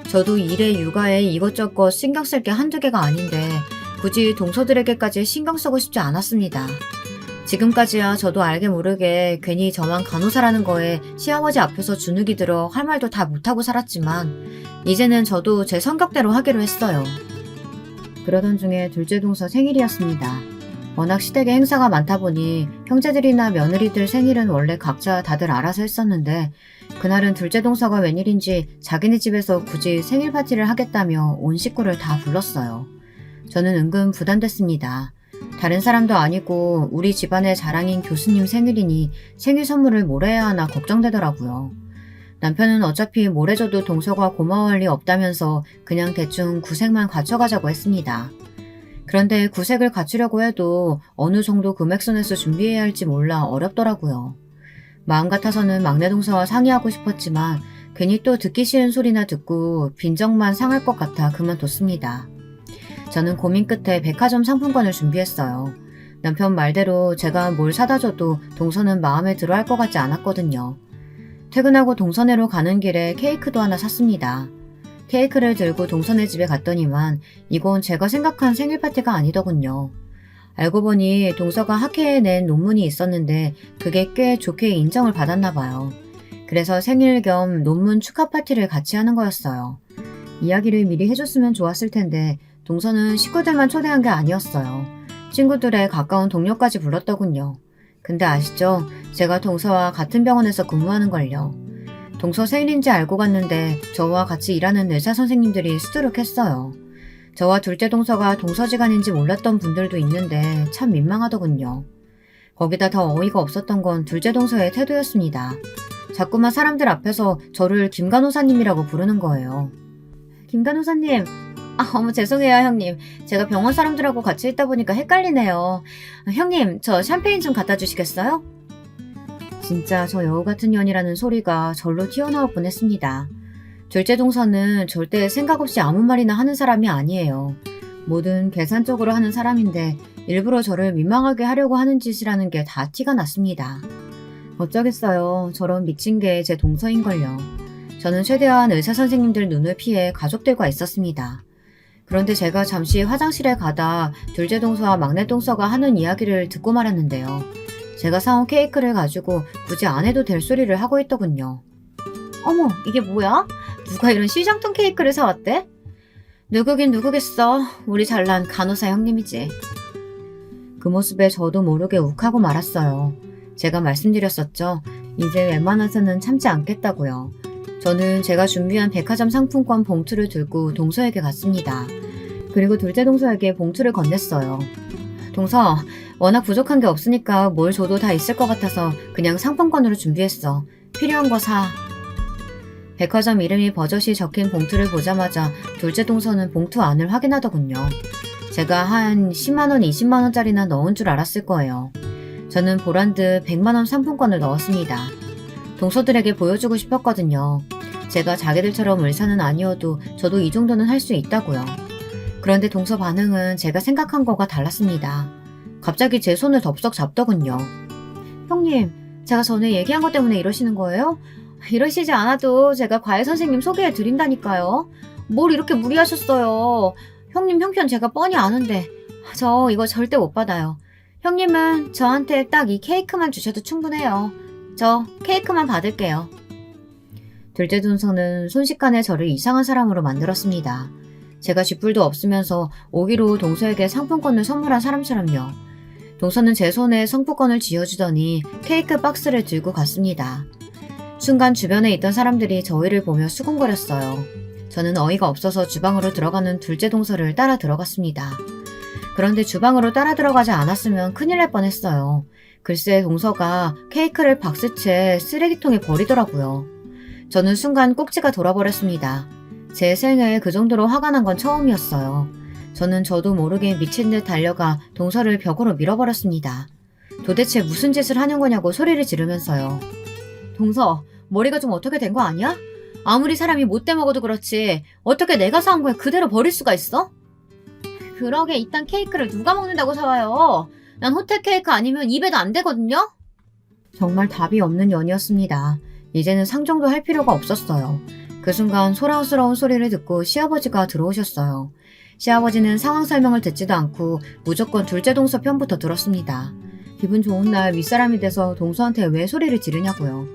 저도 일에 육아에 이것저것 신경 쓸 게 한두 개가 아닌데 굳이 동서들에게까지 신경 쓰고 싶지 않았습니다. 지금까지야 저도 알게 모르게 괜히 저만 간호사라는 거에 시아버지 앞에서 주눅이 들어 할 말도 다 못하고 살았지만 이제는 저도 제 성격대로 하기로 했어요. 그러던 중에 둘째 동서 생일이었습니다. 워낙 시댁에 행사가 많다 보니 형제들이나 며느리들 생일은 원래 각자 다들 알아서 했었는데 그날은 둘째 동서가 웬일인지 자기네 집에서 굳이 생일 파티를 하겠다며 온 식구를 다 불렀어요. 저는 은근 부담됐습니다. 다른 사람도 아니고 우리 집안의 자랑인 교수님 생일이니 생일 선물을 뭘 해야 하나 걱정되더라고요. 남편은 어차피 뭘 해줘도 동서가 고마워할 리 없다면서 그냥 대충 구색만 갖춰가자고 했습니다. 그런데 구색을 갖추려고 해도 어느 정도 금액선에서 준비해야 할지 몰라 어렵더라고요. 마음 같아서는 막내 동서와 상의하고 싶었지만 괜히 또 듣기 싫은 소리나 듣고 빈정만 상할 것 같아 그만뒀습니다. 저는 고민 끝에 백화점 상품권을 준비했어요. 남편 말대로 제가 뭘 사다 줘도 동서는 마음에 들어 할 것 같지 않았거든요. 퇴근하고 동서네로 가는 길에 케이크도 하나 샀습니다. 케이크를 들고 동서네 집에 갔더니만 이건 제가 생각한 생일 파티가 아니더군요. 알고 보니 동서가 학회에 낸 논문이 있었는데 그게 꽤 좋게 인정을 받았나 봐요. 그래서 생일 겸 논문 축하 파티를 같이 하는 거였어요. 이야기를 미리 해줬으면 좋았을 텐데 동서는 식구들만 초대한 게 아니었어요. 친구들의 가까운 동료까지 불렀더군요. 근데 아시죠? 제가 동서와 같은 병원에서 근무하는걸요. 동서 생일인지 알고 갔는데 저와 같이 일하는 의사 선생님들이 수두룩했어요. 저와 둘째 동서가 동서지간인지 몰랐던 분들도 있는데 참 민망하더군요. 거기다 더 어이가 없었던 건 둘째 동서의 태도였습니다. 자꾸만 사람들 앞에서 저를 김 간호사님이라고 부르는 거예요. 김 간호사님, 어머 죄송해요 형님. 제가 병원 사람들하고 같이 있다 보니까 헷갈리네요. 형님, 저 샴페인 좀 갖다 주시겠어요? 진짜 저 여우 같은 년이라는 소리가 절로 튀어나올 뻔했습니다. 둘째 동서는 절대 생각 없이 아무 말이나 하는 사람이 아니에요. 뭐든 계산적으로 하는 사람인데 일부러 저를 민망하게 하려고 하는 짓이라는 게 다 티가 났습니다. 어쩌겠어요. 저런 미친 게 제 동서인걸요. 저는 최대한 의사 선생님들 눈을 피해 가족들과 있었습니다. 그런데 제가 잠시 화장실에 가다 둘째 동서와 막내 동서가 하는 이야기를 듣고 말았는데요. 제가 사온 케이크를 가지고 굳이 안 해도 될 소리를 하고 있더군요. 어머, 이게 뭐야? 누가 이런 시장통 케이크를 사왔대? 누구긴 누구겠어. 우리 잘난 간호사 형님이지. 그 모습에 저도 모르게 욱하고 말았어요. 제가 말씀드렸었죠. 이제 웬만해서는 참지 않겠다고요. 저는 제가 준비한 백화점 상품권 봉투를 들고 동서에게 갔습니다. 그리고 둘째 동서에게 봉투를 건넸어요. 동서, 워낙 부족한 게 없으니까 뭘 줘도 다 있을 것 같아서 그냥 상품권으로 준비했어. 필요한 거 사. 백화점 이름이 버젓이 적힌 봉투를 보자마자 둘째 동서는 봉투 안을 확인하더군요. 제가 한 10만원, 20만원짜리나 넣은 줄 알았을 거예요. 저는 보란듯 100만원 상품권을 넣었습니다. 동서들에게 보여주고 싶었거든요. 제가 자기들처럼 의사는 아니어도 저도 이 정도는 할 수 있다고요. 그런데 동서 반응은 제가 생각한 거가 달랐습니다. 갑자기 제 손을 덥석 잡더군요. 형님, 제가 전에 얘기한 것 때문에 이러시는 거예요? 이러시지 않아도 제가 과외 선생님 소개해 드린다니까요. 뭘 이렇게 무리하셨어요. 형님 형편 제가 뻔히 아는데 저 이거 절대 못 받아요. 형님은 저한테 딱 이 케이크만 주셔도 충분해요. 저 케이크만 받을게요. 둘째 동서는 순식간에 저를 이상한 사람으로 만들었습니다. 제가 쥐뿔도 없으면서 오기로 동서에게 상품권을 선물한 사람처럼요. 동서는 제 손에 상품권을 쥐어주더니 케이크 박스를 들고 갔습니다. 순간 주변에 있던 사람들이 저희를 보며 수군거렸어요. 저는 어이가 없어서 주방으로 들어가는 둘째 동서를 따라 들어갔습니다. 그런데 주방으로 따라 들어가지 않았으면 큰일 날 뻔했어요. 글쎄 동서가 케이크를 박스채 쓰레기통에 버리더라고요. 저는 순간 꼭지가 돌아버렸습니다. 제 생에 그 정도로 화가 난 건 처음이었어요. 저는 저도 모르게 미친 듯 달려가 동서를 벽으로 밀어버렸습니다. 도대체 무슨 짓을 하는 거냐고 소리를 지르면서요. 동서, 머리가 좀 어떻게 된 거 아니야? 아무리 사람이 못돼 먹어도 그렇지 어떻게 내가 사온 걸 그대로 버릴 수가 있어? 그러게 이딴 케이크를 누가 먹는다고 사와요? 난 호텔 케이크 아니면 입에도 안 되거든요? 정말 답이 없는 연이었습니다. 이제는 상종도 할 필요가 없었어요. 그 순간 소란스러운 소리를 듣고 시아버지가 들어오셨어요. 시아버지는 상황 설명을 듣지도 않고 무조건 둘째 동서 편부터 들었습니다. 기분 좋은 날 윗사람이 돼서 동서한테 왜 소리를 지르냐고요.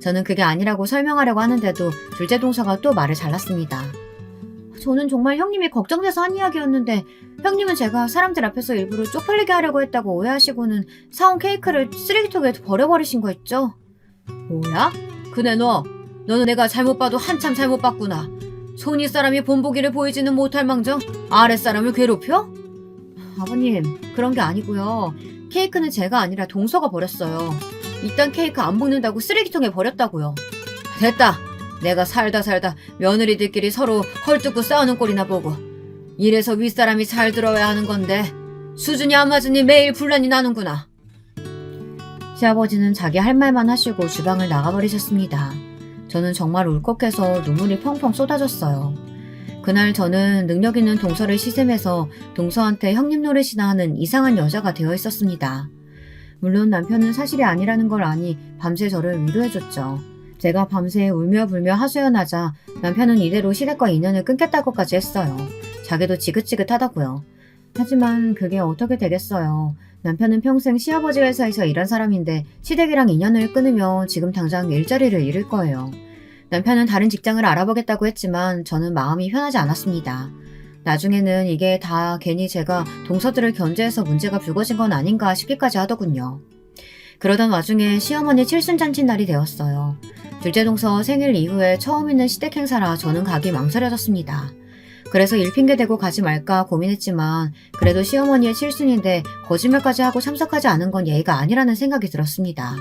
저는 그게 아니라고 설명하려고 하는데도 둘째 동서가 또 말을 잘랐습니다. 저는 정말 형님이 걱정돼서 한 이야기였는데 형님은 제가 사람들 앞에서 일부러 쪽팔리게 하려고 했다고 오해하시고는 사온 케이크를 쓰레기통에 버려버리신 거 있죠? 뭐야? 그네 너는 내가 잘못 봐도 한참 잘못 봤구나. 손윗 사람이 본보기를 보이지는 못할 망정 아랫사람을 괴롭혀? 아버님, 그런 게 아니고요. 케이크는 제가 아니라 동서가 버렸어요. 이딴 케이크 안 먹는다고 쓰레기통에 버렸다고요. 됐다. 내가 살다 며느리들끼리 서로 헐뜯고 싸우는 꼴이나 보고. 이래서 윗사람이 잘 들어야 하는 건데 수준이 안 맞으니 매일 분란이 나는구나. 시아버지는 자기 할 말만 하시고 주방을 나가버리셨습니다. 저는 정말 울컥해서 눈물이 펑펑 쏟아졌어요. 그날 저는 능력 있는 동서를 시샘해서 동서한테 형님 노릇이나 하는 이상한 여자가 되어 있었습니다. 물론 남편은 사실이 아니라는 걸 아니 밤새 저를 위로해줬죠. 제가 밤새 울며 불며 하소연하자 남편은 이대로 시댁과 인연을 끊겠다고까지 했어요. 자기도 지긋지긋하다고요. 하지만 그게 어떻게 되겠어요. 남편은 평생 시아버지 회사에서 일한 사람인데 시댁이랑 인연을 끊으면 지금 당장 일자리를 잃을 거예요. 남편은 다른 직장을 알아보겠다고 했지만 저는 마음이 편하지 않았습니다. 나중에는 이게 다 괜히 제가 동서들을 견제해서 문제가 불거진 건 아닌가 싶기까지 하더군요. 그러던 와중에 시어머니 칠순잔치 날이 되었어요. 둘째 동서 생일 이후에 처음 있는 시댁 행사라 저는 가기 망설여졌습니다. 그래서 일 핑계대고 가지 말까 고민했지만 그래도 시어머니의 칠순인데 거짓말까지 하고 참석하지 않은 건 예의가 아니라는 생각이 들었습니다.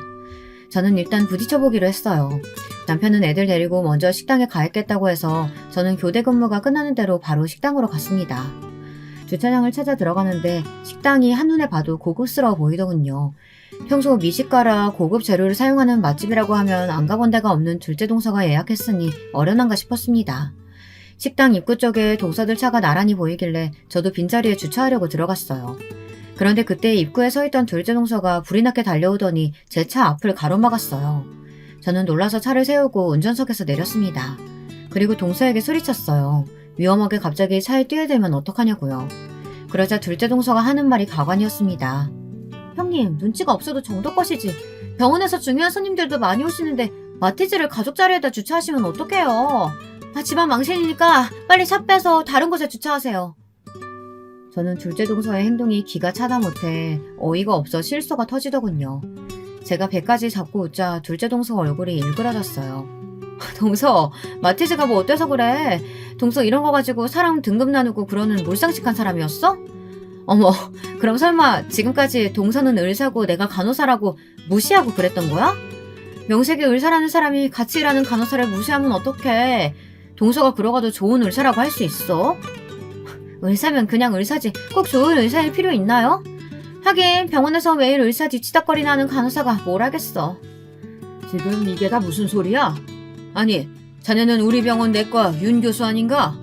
저는 일단 부딪혀보기로 했어요. 남편은 애들 데리고 먼저 식당에 가 있겠다고 해서 저는 교대 근무가 끝나는 대로 바로 식당으로 갔습니다. 주차장을 찾아 들어가는데 식당이 한눈에 봐도 고급스러워 보이더군요. 평소 미식가라 고급 재료를 사용하는 맛집이라고 하면 안 가본 데가 없는 둘째 동서가 예약했으니 어련한가 싶었습니다. 식당 입구 쪽에 동서들 차가 나란히 보이길래 저도 빈자리에 주차하려고 들어갔어요. 그런데 그때 입구에 서있던 둘째 동서가 불이 나게 달려오더니 제 차 앞을 가로막았어요. 저는 놀라서 차를 세우고 운전석에서 내렸습니다. 그리고 동서에게 소리쳤어요. 위험하게 갑자기 차에 뛰어들면 어떡하냐고요. 그러자 둘째 동서가 하는 말이 가관이었습니다. 형님, 눈치가 없어도 정도껏이지. 병원에서 중요한 손님들도 많이 오시는데 마티즈를 가족 자리에다 주차하시면 어떡해요. 집안 망신이니까 빨리 차 빼서 다른 곳에 주차하세요. 저는 둘째 동서의 행동이 기가 차다 못해 어이가 없어 실소가 터지더군요. 제가 배까지 잡고 웃자 둘째 동서 얼굴이 일그러졌어요. 동서, 마티즈가 뭐 어때서 그래? 동서 이런 거 가지고 사람 등급 나누고 그러는 몰상식한 사람이었어? 어머, 그럼 설마 지금까지 동서는 의사고 내가 간호사라고 무시하고 그랬던 거야? 명색이 의사라는 사람이 같이 일하는 간호사를 무시하면 어떡해. 동서가 그러가도 좋은 의사라고 할 수 있어? 의사면 그냥 의사지 꼭 좋은 의사일 필요 있나요? 하긴 병원에서 매일 의사 뒤치다거리나 하는 간호사가 뭘 하겠어. 지금 이게 다 무슨 소리야? 아니, 자네는 우리 병원 내과 윤 교수 아닌가?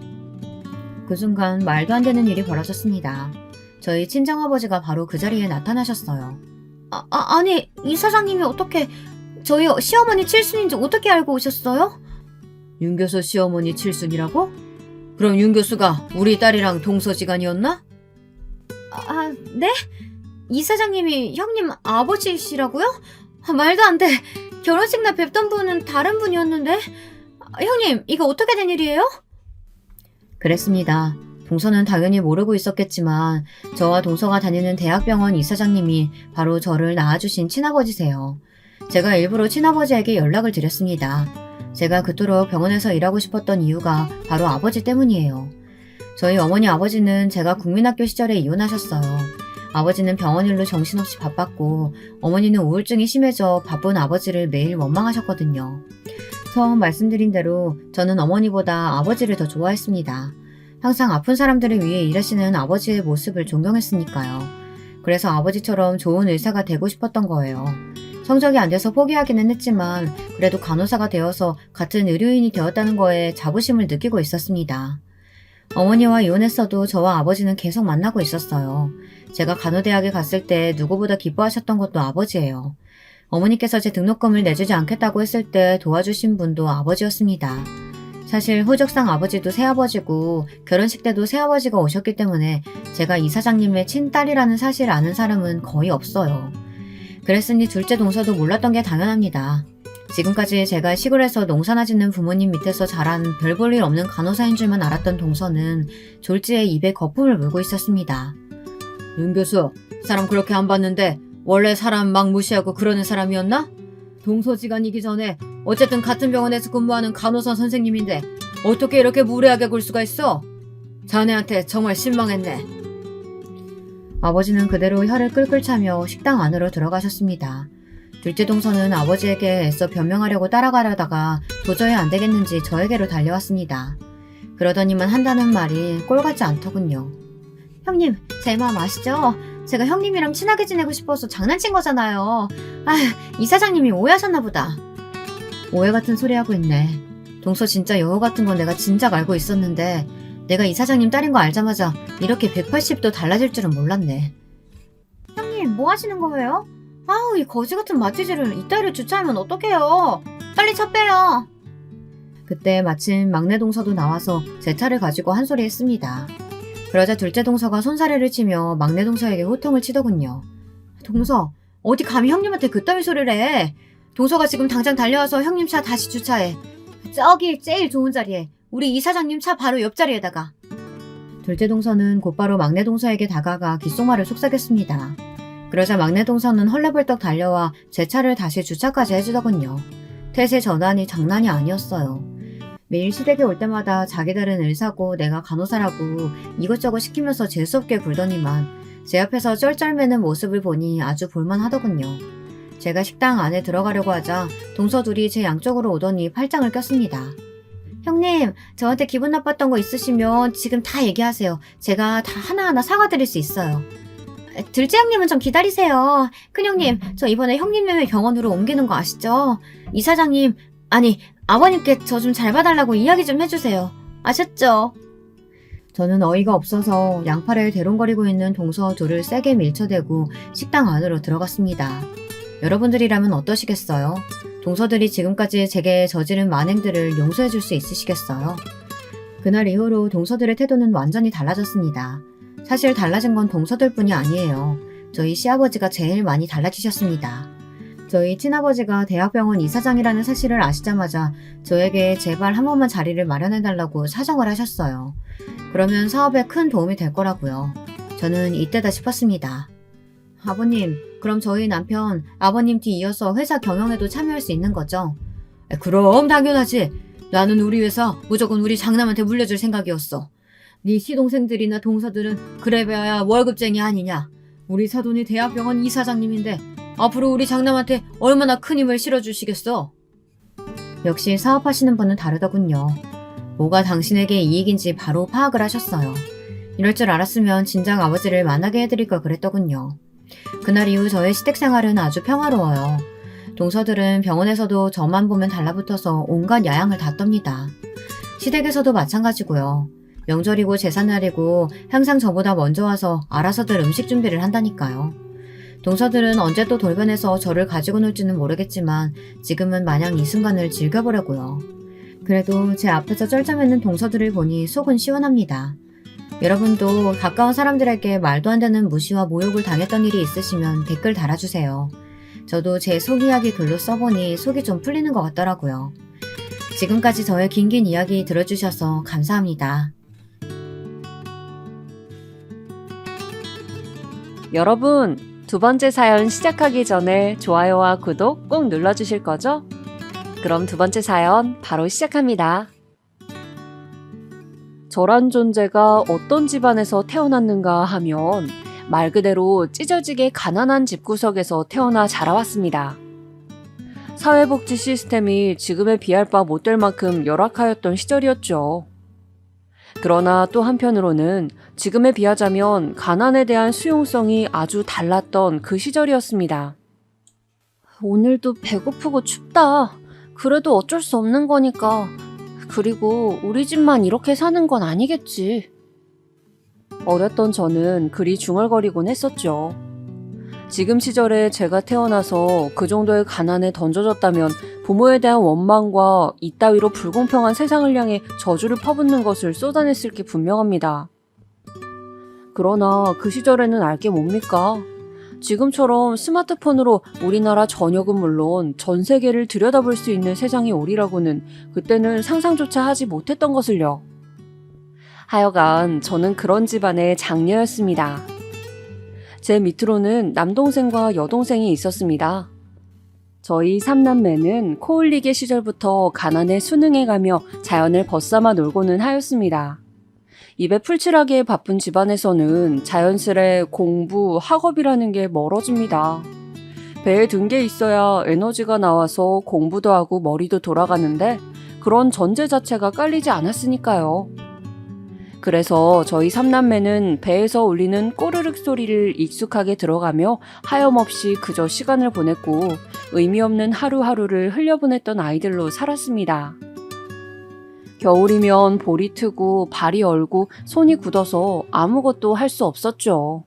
그 순간 말도 안 되는 일이 벌어졌습니다. 저희 친정아버지가 바로 그 자리에 나타나셨어요. 아니, 이 사장님이 어떻게 저희 시어머니 칠순인지 어떻게 알고 오셨어요? 윤 교수 시어머니 칠순이라고? 그럼 윤 교수가 우리 딸이랑 동서지간이었나? 네? 이 사장님이 형님 아버지시라고요? 말도 안 돼. 결혼식 날 뵙던 분은 다른 분이었는데. 형님, 이거 어떻게 된 일이에요? 그랬습니다. 동서는 당연히 모르고 있었겠지만 저와 동서가 다니는 대학병원 이사장님이 바로 저를 낳아주신 친아버지세요. 제가 일부러 친아버지에게 연락을 드렸습니다. 제가 그토록 병원에서 일하고 싶었던 이유가 바로 아버지 때문이에요. 저희 어머니 아버지는 제가 국민학교 시절에 이혼하셨어요. 아버지는 병원 일로 정신없이 바빴고 어머니는 우울증이 심해져 바쁜 아버지를 매일 원망하셨거든요. 처음 말씀드린 대로 저는 어머니보다 아버지를 더 좋아했습니다. 항상 아픈 사람들을 위해 일하시는 아버지의 모습을 존경했으니까요. 그래서 아버지처럼 좋은 의사가 되고 싶었던 거예요. 성적이 안 돼서 포기하기는 했지만 그래도 간호사가 되어서 같은 의료인이 되었다는 거에 자부심을 느끼고 있었습니다. 어머니와 이혼했어도 저와 아버지는 계속 만나고 있었어요. 제가 간호대학에 갔을 때 누구보다 기뻐하셨던 것도 아버지예요. 어머니께서 제 등록금을 내주지 않겠다고 했을 때 도와주신 분도 아버지였습니다. 사실 호적상 아버지도 새아버지고 결혼식 때도 새아버지가 오셨기 때문에 제가 이사장님의 친딸이라는 사실을 아는 사람은 거의 없어요. 그랬으니 둘째 동서도 몰랐던 게 당연합니다. 지금까지 제가 시골에서 농사나 짓는 부모님 밑에서 자란 별 볼 일 없는 간호사인 줄만 알았던 동서는 졸지에 입에 거품을 물고 있었습니다. 윤 교수, 사람 그렇게 안 봤는데 원래 사람 막 무시하고 그러는 사람이었나? 동서지간이기 전에 어쨌든 같은 병원에서 근무하는 간호사 선생님인데 어떻게 이렇게 무례하게 굴 수가 있어? 자네한테 정말 실망했네. 아버지는 그대로 혀를 끌끌 차며 식당 안으로 들어가셨습니다. 둘째 동서는 아버지에게 애써 변명하려고 따라가려다가 도저히 안 되겠는지 저에게로 달려왔습니다. 그러더니만 한다는 말이 꼴 같지 않더군요. 형님, 제 마음 아시죠? 제가 형님이랑 친하게 지내고 싶어서 장난친 거잖아요. 아휴, 이사장님이 오해하셨나 보다. 오해 같은 소리 하고 있네. 동서 진짜 여우 같은 건 내가 진작 알고 있었는데 내가 이사장님 딸인 거 알자마자 이렇게 180도 달라질 줄은 몰랐네. 형님, 뭐 하시는 거예요? 아우, 이 거지 같은 마취질을 이따위로 주차하면 어떡해요? 빨리 차 빼요. 그때 마침 막내 동서도 나와서 제 차를 가지고 한 소리 했습니다. 그러자 둘째 동서가 손사래를 치며 막내 동서에게 호통을 치더군요. 동서, 어디 감히 형님한테 그따위 소리를 해? 동서가 지금 당장 달려와서 형님 차 다시 주차해. 저기 제일 좋은 자리에, 우리 이사장님 차 바로 옆자리에다가. 둘째 동서는 곧바로 막내 동서에게 다가가 귓속말을 속삭였습니다. 그러자 막내 동서는 헐레벌떡 달려와 제 차를 다시 주차까지 해주더군요. 태세 전환이 장난이 아니었어요. 매일 시댁에 올 때마다 자기들은 의사고 내가 간호사라고 이것저것 시키면서 재수없게 굴더니만 제 앞에서 쩔쩔매는 모습을 보니 아주 볼만하더군요. 제가 식당 안에 들어가려고 하자 동서 둘이 제 양쪽으로 오더니 팔짱을 꼈습니다. 형님, 저한테 기분 나빴던 거 있으시면 지금 다 얘기하세요. 제가 다 하나하나 사과드릴 수 있어요. 둘째 형님은 좀 기다리세요. 큰형님, 저 이번에 형님 명의 병원으로 옮기는 거 아시죠? 이사장님, 아니 아버님께 저 좀 잘 봐달라고 이야기 좀 해주세요. 아셨죠? 저는 어이가 없어서 양팔에 대롱거리고 있는 동서 둘을 세게 밀쳐대고 식당 안으로 들어갔습니다. 여러분들이라면 어떠시겠어요? 동서들이 지금까지 제게 저지른 만행들을 용서해줄 수 있으시겠어요? 그날 이후로 동서들의 태도는 완전히 달라졌습니다. 사실 달라진 건 동서들뿐이 아니에요. 저희 시아버지가 제일 많이 달라지셨습니다. 저희 친아버지가 대학병원 이사장이라는 사실을 아시자마자 저에게 제발 한 번만 자리를 마련해달라고 사정을 하셨어요. 그러면 사업에 큰 도움이 될 거라고요. 저는 이때다 싶었습니다. 아버님, 그럼 저희 남편 아버님 뒤 이어서 회사 경영에도 참여할 수 있는 거죠? 그럼 당연하지. 나는 우리 회사 무조건 우리 장남한테 물려줄 생각이었어. 네 시동생들이나 동서들은 그래봐야 월급쟁이 아니냐. 우리 사돈이 대학병원 이사장님인데 앞으로 우리 장남한테 얼마나 큰 힘을 실어주시겠어? 역시 사업하시는 분은 다르더군요. 뭐가 당신에게 이익인지 바로 파악을 하셨어요. 이럴 줄 알았으면 진작 아버지를 만나게 해드릴 걸 그랬더군요. 그날 이후 저의 시댁 생활은 아주 평화로워요. 동서들은 병원에서도 저만 보면 달라붙어서 온갖 야양을 다 떱니다. 시댁에서도 마찬가지고요. 명절이고 제삿날이고 항상 저보다 먼저 와서 알아서들 음식 준비를 한다니까요. 동서들은 언제 또 돌변해서 저를 가지고 놀지는 모르겠지만 지금은 마냥 이 순간을 즐겨보려고요. 그래도 제 앞에서 쩔쩔매는 동서들을 보니 속은 시원합니다. 여러분도 가까운 사람들에게 말도 안 되는 무시와 모욕을 당했던 일이 있으시면 댓글 달아주세요. 저도 제 속 이야기 글로 써보니 속이 좀 풀리는 것 같더라고요. 지금까지 저의 긴긴 이야기 들어주셔서 감사합니다. 여러분, 두 번째 사연 시작하기 전에 좋아요와 구독 꼭 눌러주실 거죠? 그럼 두 번째 사연 바로 시작합니다. 저란 존재가 어떤 집안에서 태어났는가 하면 말 그대로 찢어지게 가난한 집구석에서 태어나 자라왔습니다. 사회복지 시스템이 지금에 비할 바 못될 만큼 열악하였던 시절이었죠. 그러나 또 한편으로는 지금에 비하자면 가난에 대한 수용성이 아주 달랐던 그 시절이었습니다. 오늘도 배고프고 춥다. 그래도 어쩔 수 없는 거니까. 그리고 우리 집만 이렇게 사는 건 아니겠지. 어렸던 저는 그리 중얼거리곤 했었죠. 지금 시절에 제가 태어나서 그 정도의 가난에 던져졌다면 부모에 대한 원망과 이따위로 불공평한 세상을 향해 저주를 퍼붓는 것을 쏟아냈을 게 분명합니다. 그러나 그 시절에는 알게 뭡니까? 지금처럼 스마트폰으로 우리나라 전역은 물론 전 세계를 들여다볼 수 있는 세상이 오리라고는 그때는 상상조차 하지 못했던 것을요. 하여간 저는 그런 집안의 장녀였습니다. 제 밑으로는 남동생과 여동생이 있었습니다. 저희 삼남매는 코올리게 시절부터 가난에 순응해가며 자연을 벗삼아 놀고는 하였습니다. 입에 풀칠하기에 바쁜 집안에서는 자연스레 공부, 학업이라는 게 멀어집니다. 배에 든 게 있어야 에너지가 나와서 공부도 하고 머리도 돌아가는데 그런 전제 자체가 깔리지 않았으니까요. 그래서 저희 삼남매는 배에서 울리는 꼬르륵 소리를 익숙하게 들어가며 하염없이 그저 시간을 보냈고 의미 없는 하루하루를 흘려보냈던 아이들로 살았습니다. 겨울이면 볼이 트고 발이 얼고 손이 굳어서 아무것도 할 수 없었죠.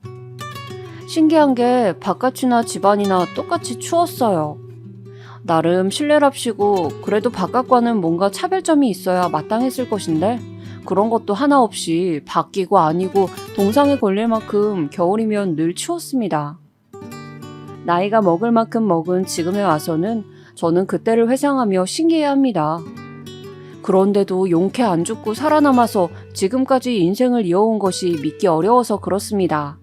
신기한 게 바깥이나 집안이나 똑같이 추웠어요. 나름 실내랍시고 그래도 바깥과는 뭔가 차별점이 있어야 마땅했을 것인데 그런 것도 하나 없이 바뀌고 아니고 동상에 걸릴 만큼 겨울이면 늘 추웠습니다. 나이가 먹을 만큼 먹은 지금에 와서는 저는 그때를 회상하며 신기해합니다. 그런데도 용케 안 죽고 살아남아서 지금까지 인생을 이어온 것이 믿기 어려워서 그렇습니다.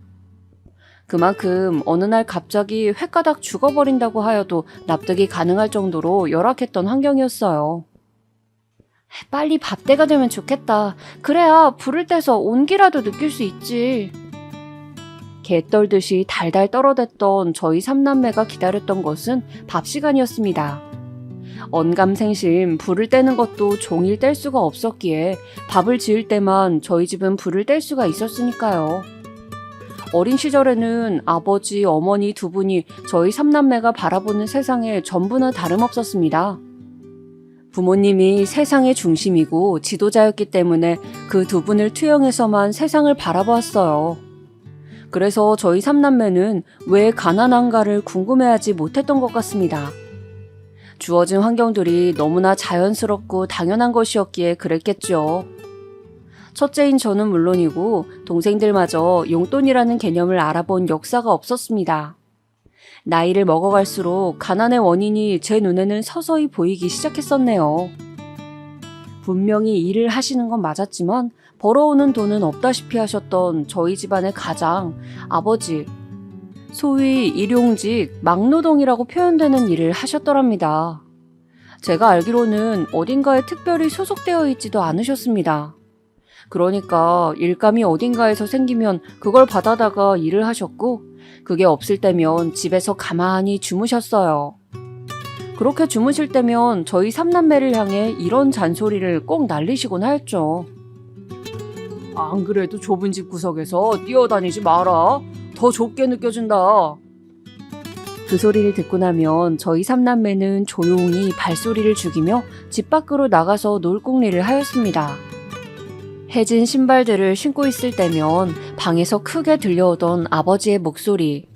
그만큼 어느 날 갑자기 횟가닥 죽어버린다고 하여도 납득이 가능할 정도로 열악했던 환경이었어요. 빨리 밥때가 되면 좋겠다. 그래야 불을 떼서 온기라도 느낄 수 있지. 개 떨듯이 달달 떨어댔던 저희 삼남매가 기다렸던 것은 밥 시간이었습니다. 언감생심 불을 떼는 것도 종일 뗄 수가 없었기에 밥을 지을 때만 저희 집은 불을 뗄 수가 있었으니까요. 어린 시절에는 아버지, 어머니 두 분이 저희 삼남매가 바라보는 세상에 전부나 다름없었습니다. 부모님이 세상의 중심이고 지도자였기 때문에 그 두 분을 투영해서만 세상을 바라보았어요. 그래서 저희 삼남매는 왜 가난한가를 궁금해하지 못했던 것 같습니다. 주어진 환경들이 너무나 자연스럽고 당연한 것이었기에 그랬겠죠. 첫째인 저는 물론이고 동생들마저 용돈이라는 개념을 알아본 역사가 없었습니다. 나이를 먹어갈수록 가난의 원인이 제 눈에는 서서히 보이기 시작했었네요. 분명히 일을 하시는 건 맞았지만 벌어오는 돈은 없다시피 하셨던 저희 집안의 가장, 아버지, 소위 일용직, 막노동이라고 표현되는 일을 하셨더랍니다. 제가 알기로는 어딘가에 특별히 소속되어 있지도 않으셨습니다. 그러니까 일감이 어딘가에서 생기면 그걸 받아다가 일을 하셨고 그게 없을 때면 집에서 가만히 주무셨어요. 그렇게 주무실 때면 저희 삼남매를 향해 이런 잔소리를 꼭 날리시곤 하였죠. 안 그래도 좁은 집 구석에서 뛰어다니지 마라. 더 좁게 느껴진다. 그 소리를 듣고 나면 저희 삼남매는 조용히 발소리를 죽이며 집 밖으로 나가서 놀궁리를 하였습니다. 해진 신발들을 신고 있을 때면 방에서 크게 들려오던 아버지의 목소리.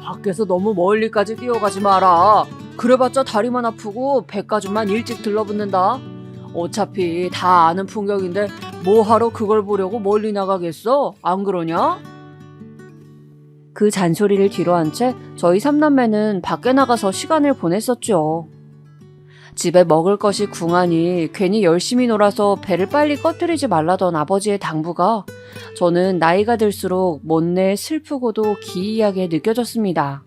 밖에서 너무 멀리까지 뛰어가지 마라. 그래봤자 다리만 아프고 배가죽만 일찍 들러붙는다. 어차피 다 아는 풍경인데 뭐하러 그걸 보려고 멀리 나가겠어? 안 그러냐? 그 잔소리를 뒤로한 채 저희 삼남매는 밖에 나가서 시간을 보냈었죠. 집에 먹을 것이 궁하니 괜히 열심히 놀아서 배를 빨리 꺼뜨리지 말라던 아버지의 당부가 저는 나이가 들수록 못내 슬프고도 기이하게 느껴졌습니다.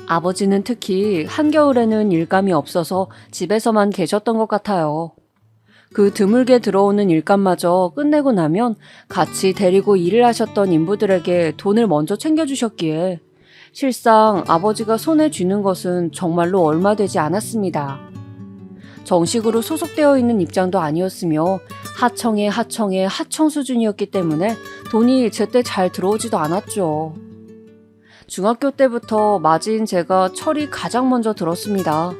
아버지는 특히 한겨울에는 일감이 없어서 집에서만 계셨던 것 같아요. 그 드물게 들어오는 일감마저 끝내고 나면 같이 데리고 일을 하셨던 인부들에게 돈을 먼저 챙겨주셨기에 실상 아버지가 손에 쥐는 것은 정말로 얼마 되지 않았습니다. 정식으로 소속되어 있는 입장도 아니었으며 하청의 하청 수준이었기 때문에 돈이 제때 잘 들어오지도 않았죠. 중학교 때부터 맞이인 제가 철이 가장 먼저 들었습니다.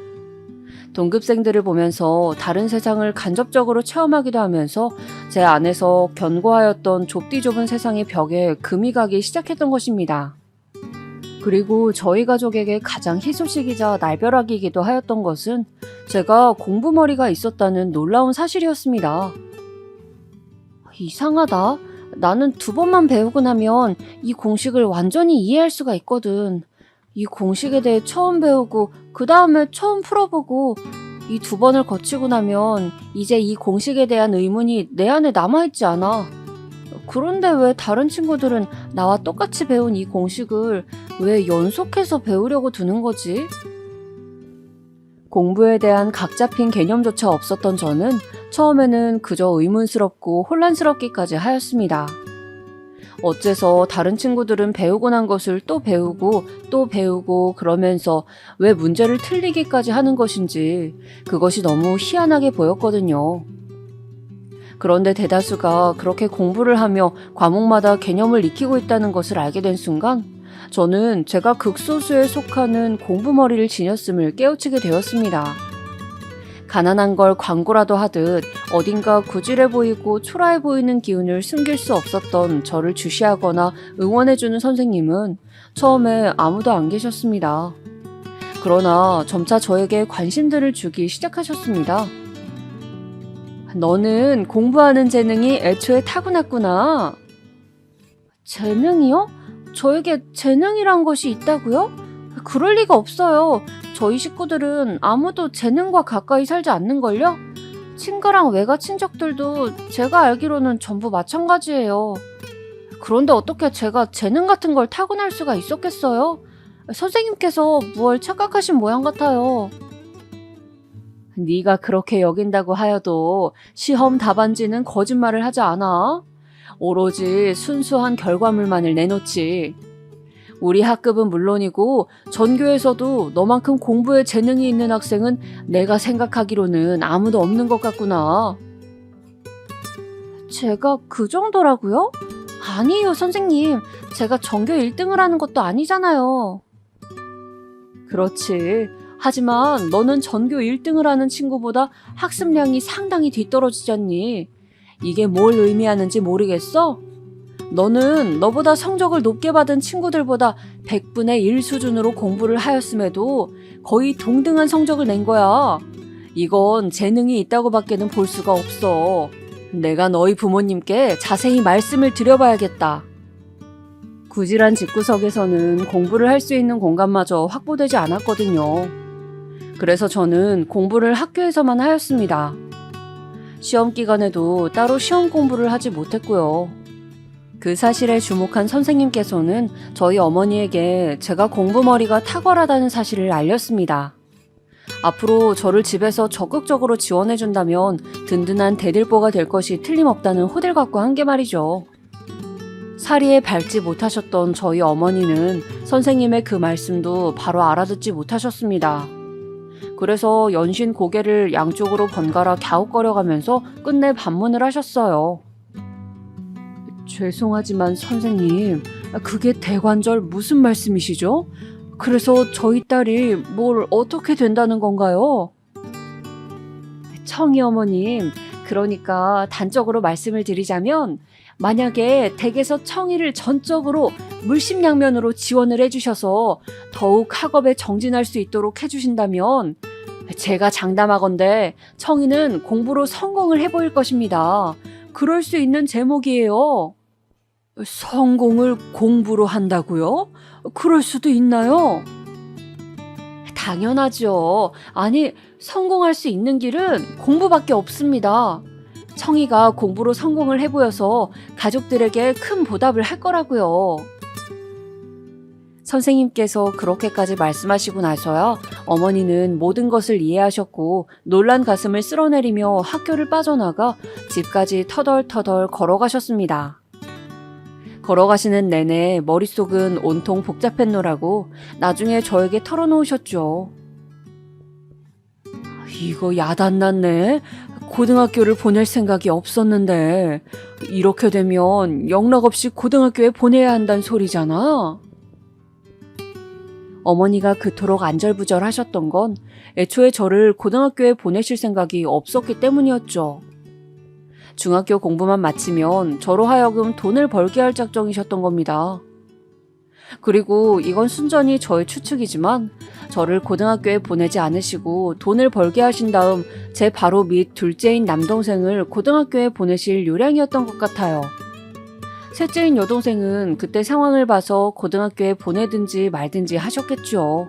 동급생들을 보면서 다른 세상을 간접적으로 체험하기도 하면서 제 안에서 견고하였던 좁디 좁은 세상의 벽에 금이 가기 시작했던 것입니다. 그리고 저희 가족에게 가장 희소식이자 날벼락이기도 하였던 것은 제가 공부머리가 있었다는 놀라운 사실이었습니다. 이상하다. 나는 2번만 배우고 나면 이 공식을 완전히 이해할 수가 있거든. 이 공식에 대해 처음 배우고 그 다음에 처음 풀어보고 이 2번을 거치고 나면 이제 이 공식에 대한 의문이 내 안에 남아있지 않아. 그런데 왜 다른 친구들은 나와 똑같이 배운 이 공식을 왜 연속해서 배우려고 드는 거지? 공부에 대한 각 잡힌 개념조차 없었던 저는 처음에는 그저 의문스럽고 혼란스럽기까지 하였습니다. 어째서 다른 친구들은 배우고 난 것을 또 배우고 또 배우고 그러면서 왜 문제를 틀리기까지 하는 것인지 그것이 너무 희한하게 보였거든요. 그런데 대다수가 그렇게 공부를 하며 과목마다 개념을 익히고 있다는 것을 알게 된 순간 저는 제가 극소수에 속하는 공부머리를 지녔음을 깨우치게 되었습니다. 가난한 걸 광고라도 하듯 어딘가 구질해 보이고 초라해 보이는 기운을 숨길 수 없었던 저를 주시하거나 응원해주는 선생님은 처음에 아무도 안 계셨습니다. 그러나 점차 저에게 관심들을 주기 시작하셨습니다. 너는 공부하는 재능이 애초에 타고났구나. 재능이요? 저에게 재능이란 것이 있다고요? 그럴 리가 없어요. 저희 식구들은 아무도 재능과 가까이 살지 않는걸요? 친가랑 외가 친척들도 제가 알기로는 전부 마찬가지예요. 그런데 어떻게 제가 재능 같은 걸 타고날 수가 있었겠어요? 선생님께서 무얼 착각하신 모양 같아요. 네가 그렇게 여긴다고 하여도 시험 답안지는 거짓말을 하지 않아. 오로지 순수한 결과물만을 내놓지. 우리 학급은 물론이고 전교에서도 너만큼 공부에 재능이 있는 학생은 내가 생각하기로는 아무도 없는 것 같구나. 제가 그 정도라고요? 아니에요, 선생님. 제가 전교 1등을 하는 것도 아니잖아요. 그렇지. 하지만 너는 전교 1등을 하는 친구보다 학습량이 상당히 뒤떨어지지 않니? 이게 뭘 의미하는지 모르겠어? 너는 너보다 성적을 높게 받은 친구들보다 100분의 1 수준으로 공부를 하였음에도 거의 동등한 성적을 낸 거야. 이건 재능이 있다고 밖에는 볼 수가 없어. 내가 너희 부모님께 자세히 말씀을 드려봐야겠다. 구질한 집구석에서는 공부를 할 수 있는 공간마저 확보되지 않았거든요. 그래서 저는 공부를 학교에서만 하였습니다. 시험 기간에도 따로 시험 공부를 하지 못했고요. 그 사실에 주목한 선생님께서는 저희 어머니에게 제가 공부머리가 탁월하다는 사실을 알렸습니다. 앞으로 저를 집에서 적극적으로 지원해준다면 든든한 대들보가 될 것이 틀림없다는 호들갑과 한게 말이죠. 사리에 밟지 못하셨던 저희 어머니는 선생님의 그 말씀도 바로 알아듣지 못하셨습니다. 그래서 연신 고개를 양쪽으로 번갈아 갸웃거려가면서 끝내 반문을 하셨어요. 죄송하지만 선생님, 그게 대관절 무슨 말씀이시죠? 그래서 저희 딸이 뭘 어떻게 된다는 건가요? 청이 어머님, 그러니까 단적으로 말씀을 드리자면 만약에 댁에서 청이를 전적으로 물심양면으로 지원을 해주셔서 더욱 학업에 정진할 수 있도록 해주신다면 제가 장담하건대 청이는 공부로 성공을 해보일 것입니다. 그럴 수 있는 제목이에요. 성공을 공부로 한다고요? 그럴 수도 있나요? 당연하죠. 아니, 성공할 수 있는 길은 공부밖에 없습니다. 청이가 공부로 성공을 해보여서 가족들에게 큰 보답을 할 거라고요. 선생님께서 그렇게까지 말씀하시고 나서야 어머니는 모든 것을 이해하셨고 놀란 가슴을 쓸어내리며 학교를 빠져나가 집까지 터덜터덜 걸어가셨습니다. 걸어가시는 내내 머릿속은 온통 복잡했노라고 나중에 저에게 털어놓으셨죠. 이거 야단났네. 고등학교를 보낼 생각이 없었는데 이렇게 되면 영락없이 고등학교에 보내야 한다는 소리잖아. 어머니가 그토록 안절부절하셨던 건 애초에 저를 고등학교에 보내실 생각이 없었기 때문이었죠. 중학교 공부만 마치면 저로 하여금 돈을 벌게 할 작정이셨던 겁니다. 그리고 이건 순전히 저의 추측이지만 저를 고등학교에 보내지 않으시고 돈을 벌게 하신 다음 제 바로 밑 둘째인 남동생을 고등학교에 보내실 요량이었던 것 같아요. 셋째인 여동생은 그때 상황을 봐서 고등학교에 보내든지 말든지 하셨겠죠.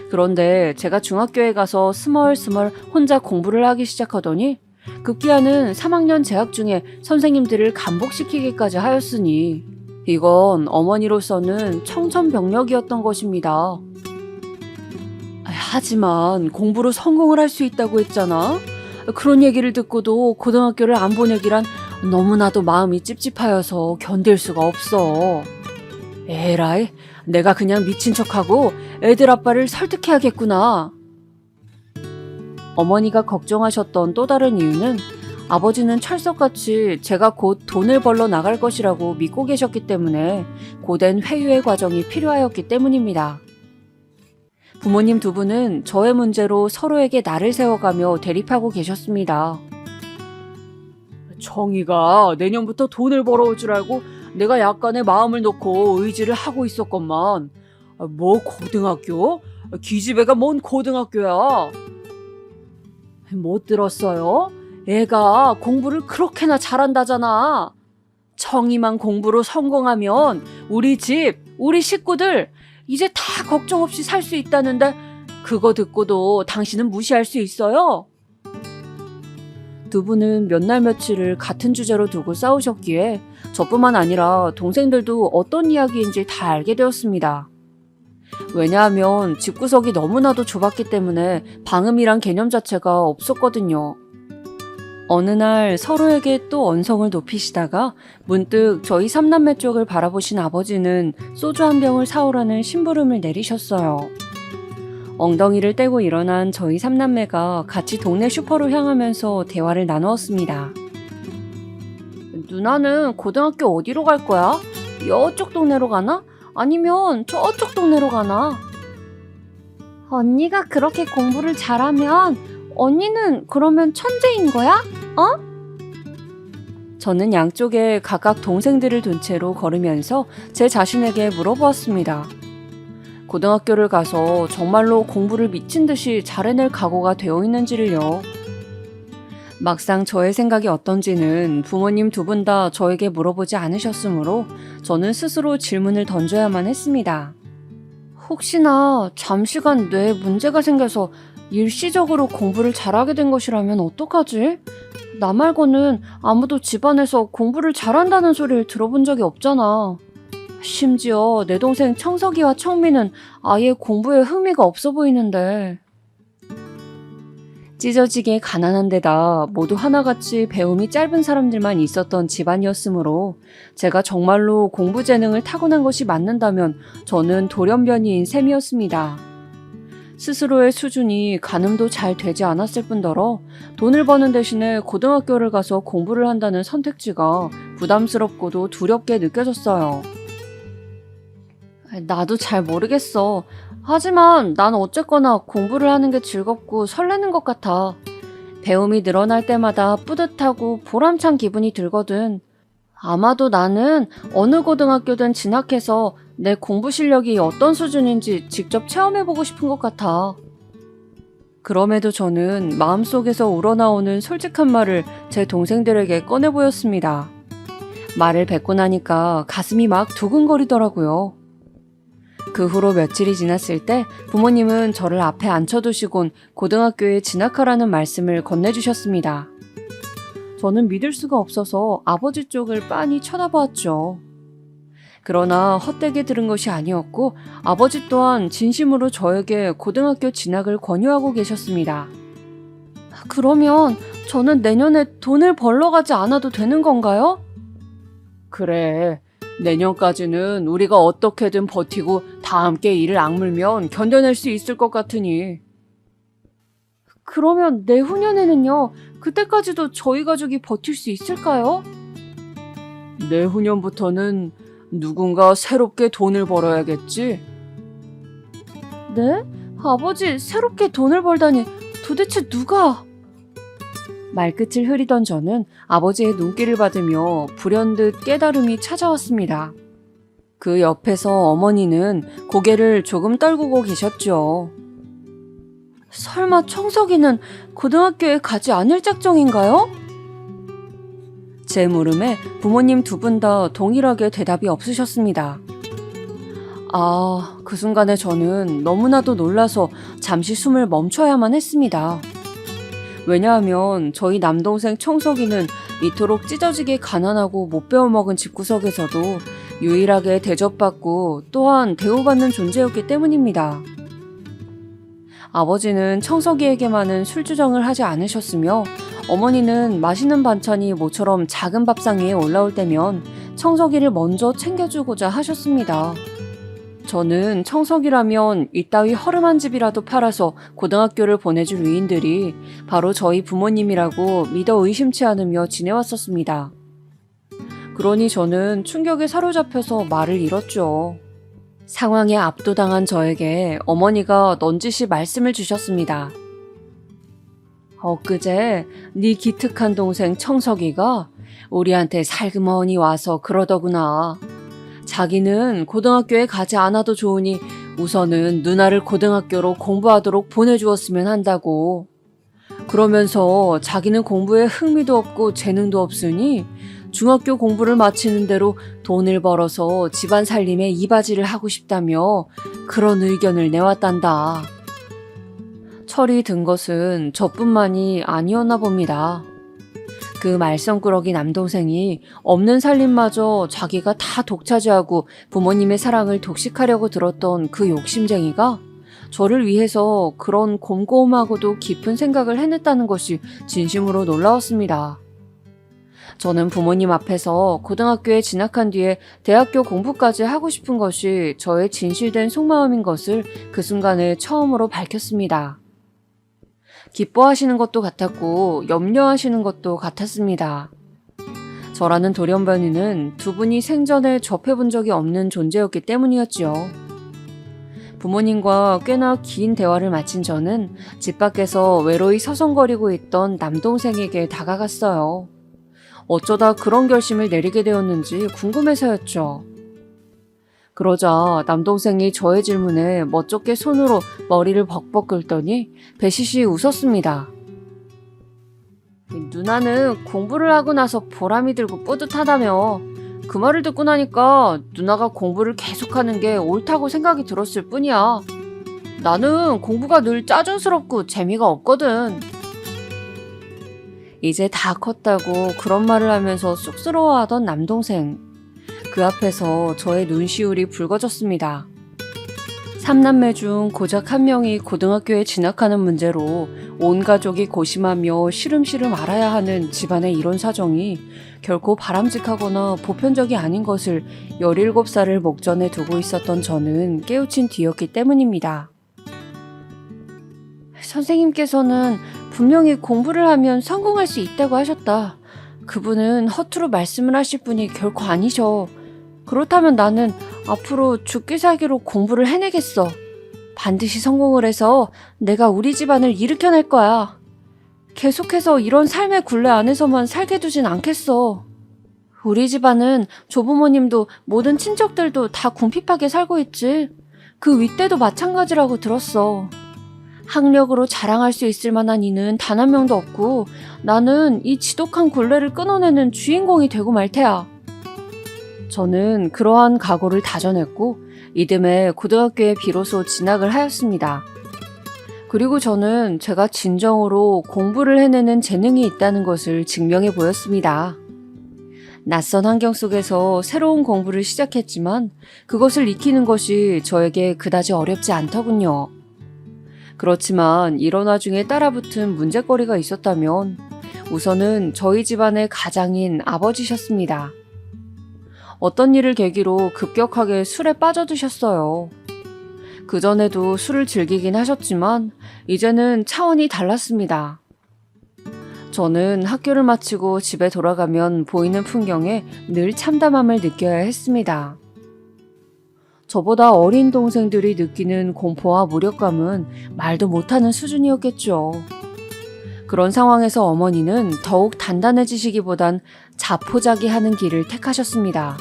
그런데 제가 중학교에 가서 스멀스멀 혼자 공부를 하기 시작하더니 급기야는 3학년 재학 중에 선생님들을 감복시키기까지 하였으니 이건 어머니로서는 청천벽력이었던 것입니다. 하지만 공부로 성공을 할 수 있다고 했잖아. 그런 얘기를 듣고도 고등학교를 안 보내기란 너무나도 마음이 찝찝하여서 견딜 수가 없어. 에라이, 내가 그냥 미친 척하고 애들 아빠를 설득해야겠구나. 어머니가 걱정하셨던 또 다른 이유는 아버지는 철석같이 제가 곧 돈을 벌러 나갈 것이라고 믿고 계셨기 때문에 고된 회유의 과정이 필요하였기 때문입니다. 부모님 두 분은 저의 문제로 서로에게 날을 세워가며 대립하고 계셨습니다. 정이가 내년부터 돈을 벌어올 줄 알고 내가 약간의 마음을 놓고 의지를 하고 있었건만 뭐 고등학교? 기집애가 뭔 고등학교야? 못 들었어요? 애가 공부를 그렇게나 잘한다잖아. 정이만 공부로 성공하면 우리 집, 우리 식구들 이제 다 걱정 없이 살 수 있다는데 그거 듣고도 당신은 무시할 수 있어요? 두 분은 몇 날 며칠을 같은 주제로 두고 싸우셨기에 저뿐만 아니라 동생들도 어떤 이야기인지 다 알게 되었습니다. 왜냐하면 집구석이 너무나도 좁았기 때문에 방음이란 개념 자체가 없었거든요. 어느 날 서로에게 또 언성을 높이시다가 문득 저희 삼남매 쪽을 바라보신 아버지는 소주 한 병을 사오라는 심부름을 내리셨어요. 엉덩이를 떼고 일어난 저희 삼남매가 같이 동네 슈퍼로 향하면서 대화를 나누었습니다. 누나는 고등학교 어디로 갈 거야? 이쪽 동네로 가나? 아니면 저쪽 동네로 가나? 언니가 그렇게 공부를 잘하면 언니는 그러면 천재인 거야? 어? 저는 양쪽에 각각 동생들을 둔 채로 걸으면서 제 자신에게 물어보았습니다. 고등학교를 가서 정말로 공부를 미친 듯이 잘해낼 각오가 되어 있는지를요. 막상 저의 생각이 어떤지는 부모님 두 분 다 저에게 물어보지 않으셨으므로 저는 스스로 질문을 던져야만 했습니다. 혹시나 잠시간 뇌에 문제가 생겨서 일시적으로 공부를 잘하게 된 것이라면 어떡하지? 나 말고는 아무도 집안에서 공부를 잘한다는 소리를 들어본 적이 없잖아. 심지어 내 동생 청석이와 청미는 아예 공부에 흥미가 없어 보이는데. 찢어지게 가난한 데다 모두 하나같이 배움이 짧은 사람들만 있었던 집안이었으므로 제가 정말로 공부 재능을 타고난 것이 맞는다면 저는 돌연변이인 셈이었습니다. 스스로의 수준이 가늠도 잘 되지 않았을 뿐더러 돈을 버는 대신에 고등학교를 가서 공부를 한다는 선택지가 부담스럽고도 두렵게 느껴졌어요. 나도 잘 모르겠어. 하지만 난 어쨌거나 공부를 하는 게 즐겁고 설레는 것 같아. 배움이 늘어날 때마다 뿌듯하고 보람찬 기분이 들거든. 아마도 나는 어느 고등학교든 진학해서 내 공부 실력이 어떤 수준인지 직접 체험해보고 싶은 것 같아. 그럼에도 저는 마음속에서 우러나오는 솔직한 말을 제 동생들에게 꺼내 보였습니다. 말을 뱉고 나니까 가슴이 막 두근거리더라고요. 그 후로 며칠이 지났을 때 부모님은 저를 앞에 앉혀두시곤 고등학교에 진학하라는 말씀을 건네주셨습니다. 저는 믿을 수가 없어서 아버지 쪽을 빤히 쳐다보았죠. 그러나 헛되게 들은 것이 아니었고 아버지 또한 진심으로 저에게 고등학교 진학을 권유하고 계셨습니다. 그러면 저는 내년에 돈을 벌러 가지 않아도 되는 건가요? 그래. 내년까지는 우리가 어떻게든 버티고 다 함께 이를 악물면 견뎌낼 수 있을 것 같으니. 그러면 내후년에는요? 그때까지도 저희 가족이 버틸 수 있을까요? 내후년부터는 누군가 새롭게 돈을 벌어야겠지? 네? 아버지, 새롭게 돈을 벌다니 도대체 누가? 말끝을 흐리던 저는 아버지의 눈길을 받으며 불현듯 깨달음이 찾아왔습니다. 그 옆에서 어머니는 고개를 조금 떨구고 계셨죠. 설마 청석이는 고등학교에 가지 않을 작정인가요? 제 물음에 부모님 두 분 다 동일하게 대답이 없으셨습니다. 그 순간에 저는 너무나도 놀라서 잠시 숨을 멈춰야만 했습니다. 왜냐하면 저희 남동생 청석이는 이토록 찢어지게 가난하고 못 배워먹은 집구석에서도 유일하게 대접받고 또한 대우받는 존재였기 때문입니다. 아버지는 청석이에게만은 술주정을 하지 않으셨으며 어머니는 맛있는 반찬이 모처럼 작은 밥상 위에 올라올 때면 청석이를 먼저 챙겨주고자 하셨습니다. 저는 청석이라면 이따위 허름한 집이라도 팔아서 고등학교를 보내줄 위인들이 바로 저희 부모님이라고 믿어 의심치 않으며 지내왔었습니다. 그러니 저는 충격에 사로잡혀서 말을 잃었죠. 상황에 압도당한 저에게 어머니가 넌지시 말씀을 주셨습니다. 엊그제 네 기특한 동생 청석이가 우리한테 살그머니 와서 그러더구나. 자기는 고등학교에 가지 않아도 좋으니 우선은 누나를 고등학교로 공부하도록 보내주었으면 한다고. 그러면서 자기는 공부에 흥미도 없고 재능도 없으니 중학교 공부를 마치는 대로 돈을 벌어서 집안 살림에 이바지를 하고 싶다며 그런 의견을 내왔단다. 철이 든 것은 저뿐만이 아니었나 봅니다. 그 말썽꾸러기 남동생이 없는 살림마저 자기가 다 독차지하고 부모님의 사랑을 독식하려고 들었던 그 욕심쟁이가 저를 위해서 그런 곰곰하고도 깊은 생각을 해냈다는 것이 진심으로 놀라웠습니다. 저는 부모님 앞에서 고등학교에 진학한 뒤에 대학교 공부까지 하고 싶은 것이 저의 진실된 속마음인 것을 그 순간에 처음으로 밝혔습니다. 기뻐하시는 것도 같았고 염려하시는 것도 같았습니다. 저라는 돌연변이는 두 분이 생전에 접해본 적이 없는 존재였기 때문이었지요. 부모님과 꽤나 긴 대화를 마친 저는 집 밖에서 외로이 서성거리고 있던 남동생에게 다가갔어요. 어쩌다 그런 결심을 내리게 되었는지 궁금해서였죠. 그러자 남동생이 저의 질문에 멋쩍게 손으로 머리를 벅벅 긁더니 배시시 웃었습니다. 누나는 공부를 하고 나서 보람이 들고 뿌듯하다며. 그 말을 듣고 나니까 누나가 공부를 계속하는 게 옳다고 생각이 들었을 뿐이야. 나는 공부가 늘 짜증스럽고 재미가 없거든. 이제 다 컸다고 그런 말을 하면서 쑥스러워하던 남동생. 그 앞에서 저의 눈시울이 붉어졌습니다. 3남매 중 고작 한 명이 고등학교에 진학하는 문제로 온 가족이 고심하며 시름시름 알아야 하는 집안의 이론 사정이 결코 바람직하거나 보편적이 아닌 것을 17살을 목전에 두고 있었던 저는 깨우친 뒤였기 때문입니다. 선생님께서는 분명히 공부를 하면 성공할 수 있다고 하셨다. 그분은 허투루 말씀을 하실 분이 결코 아니셔. 그렇다면 나는 앞으로 죽기 살기로 공부를 해내겠어. 반드시 성공을 해서 내가 우리 집안을 일으켜낼 거야. 계속해서 이런 삶의 굴레 안에서만 살게 두진 않겠어. 우리 집안은 조부모님도 모든 친척들도 다 궁핍하게 살고 있지. 그 윗대도 마찬가지라고 들었어. 학력으로 자랑할 수 있을 만한 이는 단 한 명도 없고 나는 이 지독한 굴레를 끊어내는 주인공이 되고 말 테야. 저는 그러한 각오를 다져냈고 이듬해 고등학교에 비로소 진학을 하였습니다. 그리고 저는 제가 진정으로 공부를 해내는 재능이 있다는 것을 증명해 보였습니다. 낯선 환경 속에서 새로운 공부를 시작했지만 그것을 익히는 것이 저에게 그다지 어렵지 않더군요. 그렇지만 이런 와중에 따라붙은 문제거리가 있었다면 우선은 저희 집안의 가장인 아버지셨습니다. 어떤 일을 계기로 급격하게 술에 빠져드셨어요. 그전에도 술을 즐기긴 하셨지만 이제는 차원이 달랐습니다. 저는 학교를 마치고 집에 돌아가면 보이는 풍경에 늘 참담함을 느껴야 했습니다. 저보다 어린 동생들이 느끼는 공포와 무력감은 말도 못하는 수준이었겠죠. 그런 상황에서 어머니는 더욱 단단해지시기보단 자포자기하는 길을 택하셨습니다.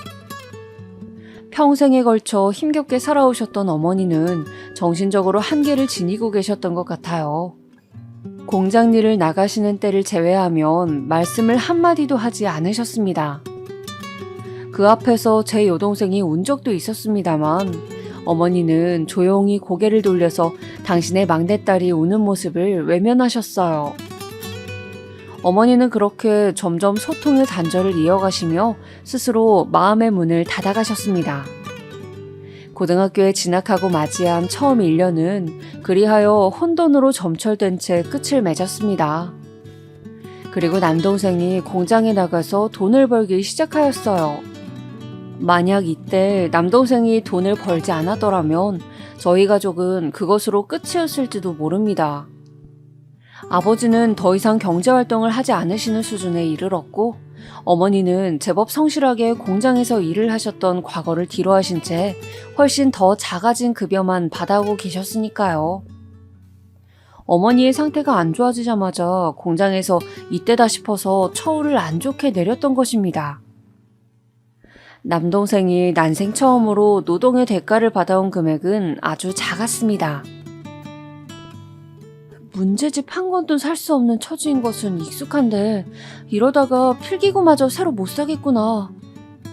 평생에 걸쳐 힘겹게 살아오셨던 어머니는 정신적으로 한계를 지니고 계셨던 것 같아요. 공장 일을 나가시는 때를 제외하면 말씀을 한마디도 하지 않으셨습니다. 그 앞에서 제 여동생이 운 적도 있었습니다만 어머니는 조용히 고개를 돌려서 당신의 막내딸이 우는 모습을 외면하셨어요. 어머니는 그렇게 점점 소통의 단절을 이어가시며 스스로 마음의 문을 닫아가셨습니다. 고등학교에 진학하고 맞이한 처음 1년은 그리하여 혼돈으로 점철된 채 끝을 맺었습니다. 그리고 남동생이 공장에 나가서 돈을 벌기 시작하였어요. 만약 이때 남동생이 돈을 벌지 않았더라면 저희 가족은 그것으로 끝이었을지도 모릅니다. 아버지는 더 이상 경제활동을 하지 않으시는 수준에 이르렀고 어머니는 제법 성실하게 공장에서 일을 하셨던 과거를 뒤로하신 채 훨씬 더 작아진 급여만 받아오고 계셨으니까요. 어머니의 상태가 안 좋아지자마자 공장에서 이때다 싶어서 처우를 안 좋게 내렸던 것입니다. 남동생이 난생 처음으로 노동의 대가를 받아온 금액은 아주 작았습니다. 문제집 한 권도 살 수 없는 처지인 것은 익숙한데 이러다가 필기구마저 새로 못 사겠구나.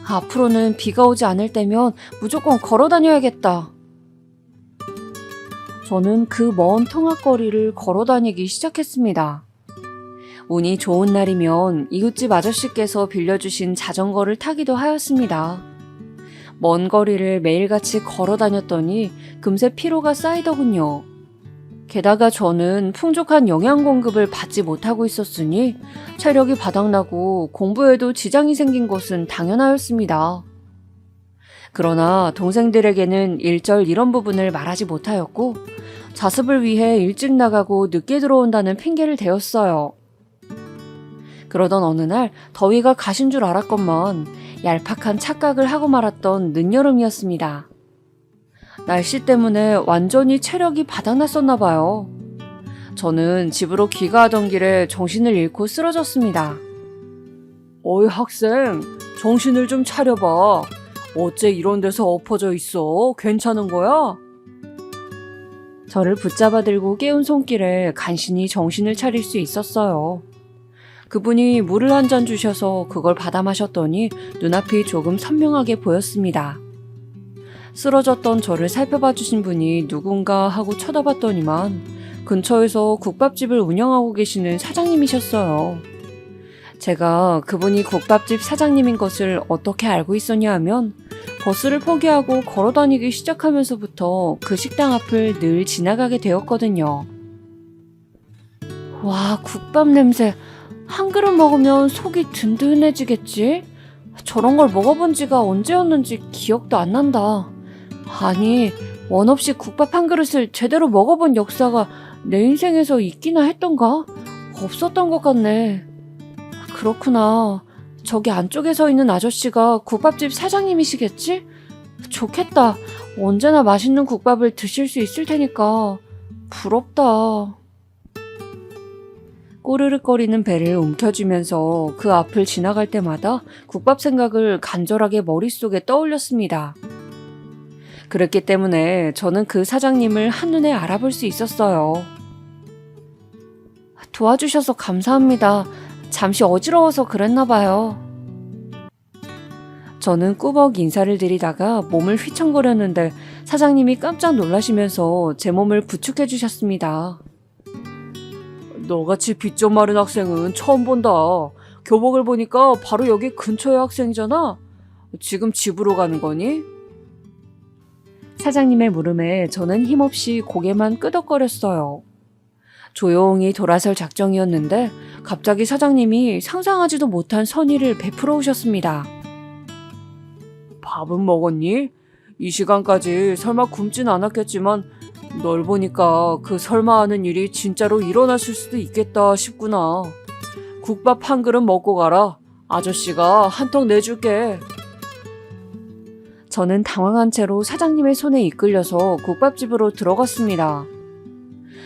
앞으로는 비가 오지 않을 때면 무조건 걸어 다녀야겠다. 저는 그 먼 통학거리를 걸어 다니기 시작했습니다. 운이 좋은 날이면 이웃집 아저씨께서 빌려주신 자전거를 타기도 하였습니다. 먼 거리를 매일같이 걸어 다녔더니 금세 피로가 쌓이더군요. 게다가 저는 풍족한 영양 공급을 받지 못하고 있었으니 체력이 바닥나고 공부에도 지장이 생긴 것은 당연하였습니다. 그러나 동생들에게는 일절 이런 부분을 말하지 못하였고 자습을 위해 일찍 나가고 늦게 들어온다는 핑계를 대었어요. 그러던 어느 날 더위가 가신 줄 알았건만 얄팍한 착각을 하고 말았던 늦여름이었습니다. 날씨 때문에 완전히 체력이 바닥났었나 봐요. 저는 집으로 귀가하던 길에 정신을 잃고 쓰러졌습니다. 어이 학생, 정신을 좀 차려봐. 어째 이런 데서 엎어져 있어? 괜찮은 거야? 저를 붙잡아 들고 깨운 손길에 간신히 정신을 차릴 수 있었어요. 그분이 물을 한 잔 주셔서 그걸 받아 마셨더니 눈앞이 조금 선명하게 보였습니다. 쓰러졌던 저를 살펴봐 주신 분이 누군가 하고 쳐다봤더니만 근처에서 국밥집을 운영하고 계시는 사장님이셨어요. 제가 그분이 국밥집 사장님인 것을 어떻게 알고 있었냐 하면 버스를 포기하고 걸어 다니기 시작하면서부터 그 식당 앞을 늘 지나가게 되었거든요. 와, 국밥 냄새. 한 그릇 먹으면 속이 든든해지겠지? 저런 걸 먹어본 지가 언제였는지 기억도 안 난다. 아니, 원 없이 국밥 한 그릇을 제대로 먹어본 역사가 내 인생에서 있기나 했던가? 없었던 것 같네. 그렇구나. 저기 안쪽에 서 있는 아저씨가 국밥집 사장님이시겠지? 좋겠다. 언제나 맛있는 국밥을 드실 수 있을 테니까. 부럽다. 꼬르륵거리는 배를 움켜쥐면서 그 앞을 지나갈 때마다 국밥 생각을 간절하게 머릿속에 떠올렸습니다. 그랬기 때문에 저는 그 사장님을 한눈에 알아볼 수 있었어요. 도와주셔서 감사합니다. 잠시 어지러워서 그랬나 봐요. 저는 꾸벅 인사를 드리다가 몸을 휘청거렸는데 사장님이 깜짝 놀라시면서 제 몸을 부축해 주셨습니다. 너같이 빚 좀 마른 학생은 처음 본다. 교복을 보니까 바로 여기 근처의 학생이잖아. 지금 집으로 가는 거니? 사장님의 물음에 저는 힘없이 고개만 끄덕거렸어요. 조용히 돌아설 작정이었는데 갑자기 사장님이 상상하지도 못한 선의를 베풀어 오셨습니다. 밥은 먹었니? 이 시간까지 설마 굶진 않았겠지만 널 보니까 그 설마 하는 일이 진짜로 일어났을 수도 있겠다 싶구나. 국밥 한 그릇 먹고 가라. 아저씨가 한턱 내줄게. 저는 당황한 채로 사장님의 손에 이끌려서 국밥집으로 들어갔습니다.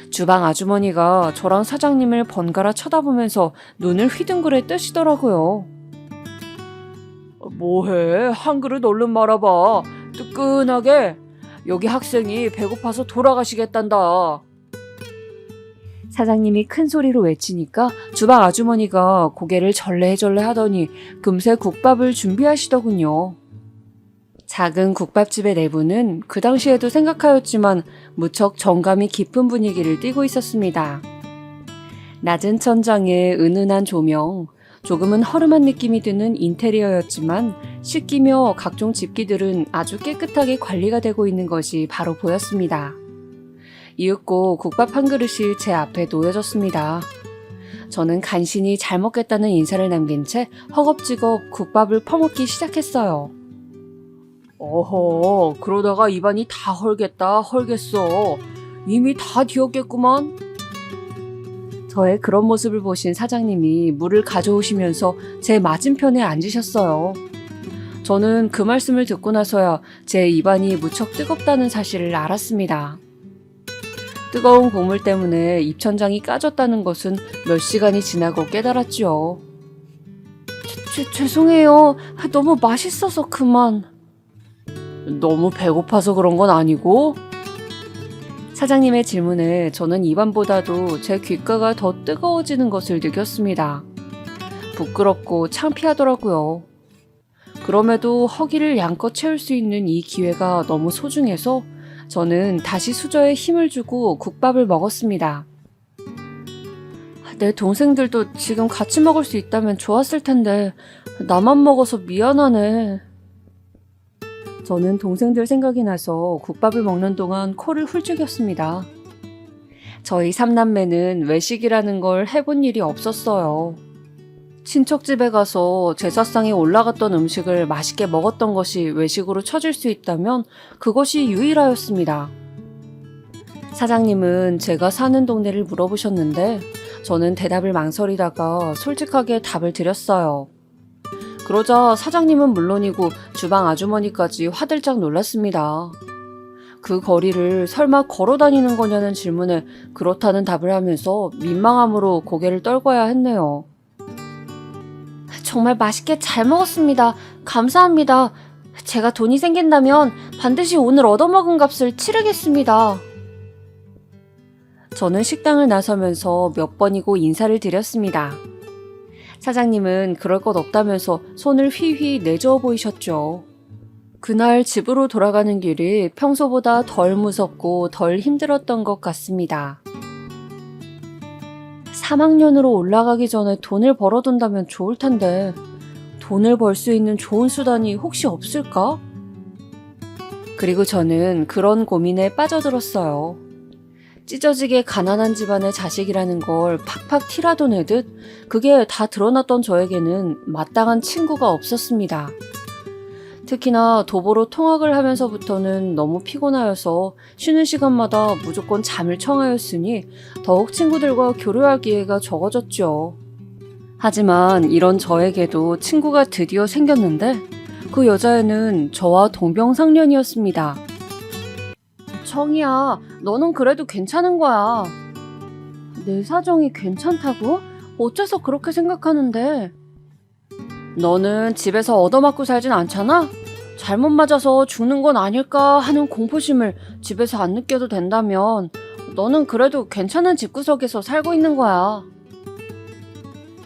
주방 아주머니가 저랑 사장님을 번갈아 쳐다보면서 눈을 휘둥그레 뜨시더라고요. 뭐해? 한 그릇 얼른 말아봐. 뜨끈하게. 여기 학생이 배고파서 돌아가시겠단다. 사장님이 큰 소리로 외치니까 주방 아주머니가 고개를 절레절레 하더니 금세 국밥을 준비하시더군요. 작은 국밥집의 내부는 그 당시에도 생각하였지만 무척 정감이 깊은 분위기를 띠고 있었습니다. 낮은 천장에 은은한 조명, 조금은 허름한 느낌이 드는 인테리어였지만 식기며 각종 집기들은 아주 깨끗하게 관리가 되고 있는 것이 바로 보였습니다. 이윽고 국밥 한 그릇이 제 앞에 놓여졌습니다. 저는 간신히 잘 먹겠다는 인사를 남긴 채 허겁지겁 국밥을 퍼먹기 시작했어요. 어허, 그러다가 입안이 다 헐겠어. 이미 다 뒤었겠구만. 저의 그런 모습을 보신 사장님이 물을 가져오시면서 제 맞은편에 앉으셨어요. 저는 그 말씀을 듣고 나서야 제 입안이 무척 뜨겁다는 사실을 알았습니다. 뜨거운 국물 때문에 입천장이 까졌다는 것은 몇 시간이 지나고 깨달았죠. 죄송해요. 너무 맛있어서 그만. 너무 배고파서 그런 건 아니고? 사장님의 질문에 저는 입안보다도 제 귓가가 더 뜨거워지는 것을 느꼈습니다. 부끄럽고 창피하더라고요. 그럼에도 허기를 양껏 채울 수 있는 이 기회가 너무 소중해서 저는 다시 수저에 힘을 주고 국밥을 먹었습니다. 내 동생들도 지금 같이 먹을 수 있다면 좋았을 텐데 나만 먹어서 미안하네. 저는 동생들 생각이 나서 국밥을 먹는 동안 코를 훌쩍였습니다. 저희 삼남매는 외식이라는 걸 해본 일이 없었어요. 친척집에 가서 제사상에 올라갔던 음식을 맛있게 먹었던 것이 외식으로 쳐질 수 있다면 그것이 유일하였습니다. 사장님은 제가 사는 동네를 물어보셨는데 저는 대답을 망설이다가 솔직하게 답을 드렸어요. 그러자 사장님은 물론이고 주방 아주머니까지 화들짝 놀랐습니다. 그 거리를 설마 걸어 다니는 거냐는 질문에 그렇다는 답을 하면서 민망함으로 고개를 떨궈야 했네요. 정말 맛있게 잘 먹었습니다. 감사합니다. 제가 돈이 생긴다면 반드시 오늘 얻어먹은 값을 치르겠습니다. 저는 식당을 나서면서 몇 번이고 인사를 드렸습니다. 사장님은 그럴 것 없다면서 손을 휘휘 내저어 보이셨죠. 그날 집으로 돌아가는 길이 평소보다 덜 무섭고 덜 힘들었던 것 같습니다. 3학년으로 올라가기 전에 돈을 벌어둔다면 좋을 텐데 돈을 벌 수 있는 좋은 수단이 혹시 없을까? 그리고 저는 그런 고민에 빠져들었어요. 찢어지게 가난한 집안의 자식이라는 걸 팍팍 티라도 내듯 그게 다 드러났던 저에게는 마땅한 친구가 없었습니다. 특히나 도보로 통학을 하면서부터는 너무 피곤하여서 쉬는 시간마다 무조건 잠을 청하였으니 더욱 친구들과 교류할 기회가 적어졌죠. 하지만 이런 저에게도 친구가 드디어 생겼는데 그 여자애는 저와 동병상련이었습니다. 정이야, 너는 그래도 괜찮은 거야. 내 사정이 괜찮다고? 어째서 그렇게 생각하는데? 너는 집에서 얻어맞고 살진 않잖아? 잘못 맞아서 죽는 건 아닐까 하는 공포심을 집에서 안 느껴도 된다면 너는 그래도 괜찮은 집구석에서 살고 있는 거야.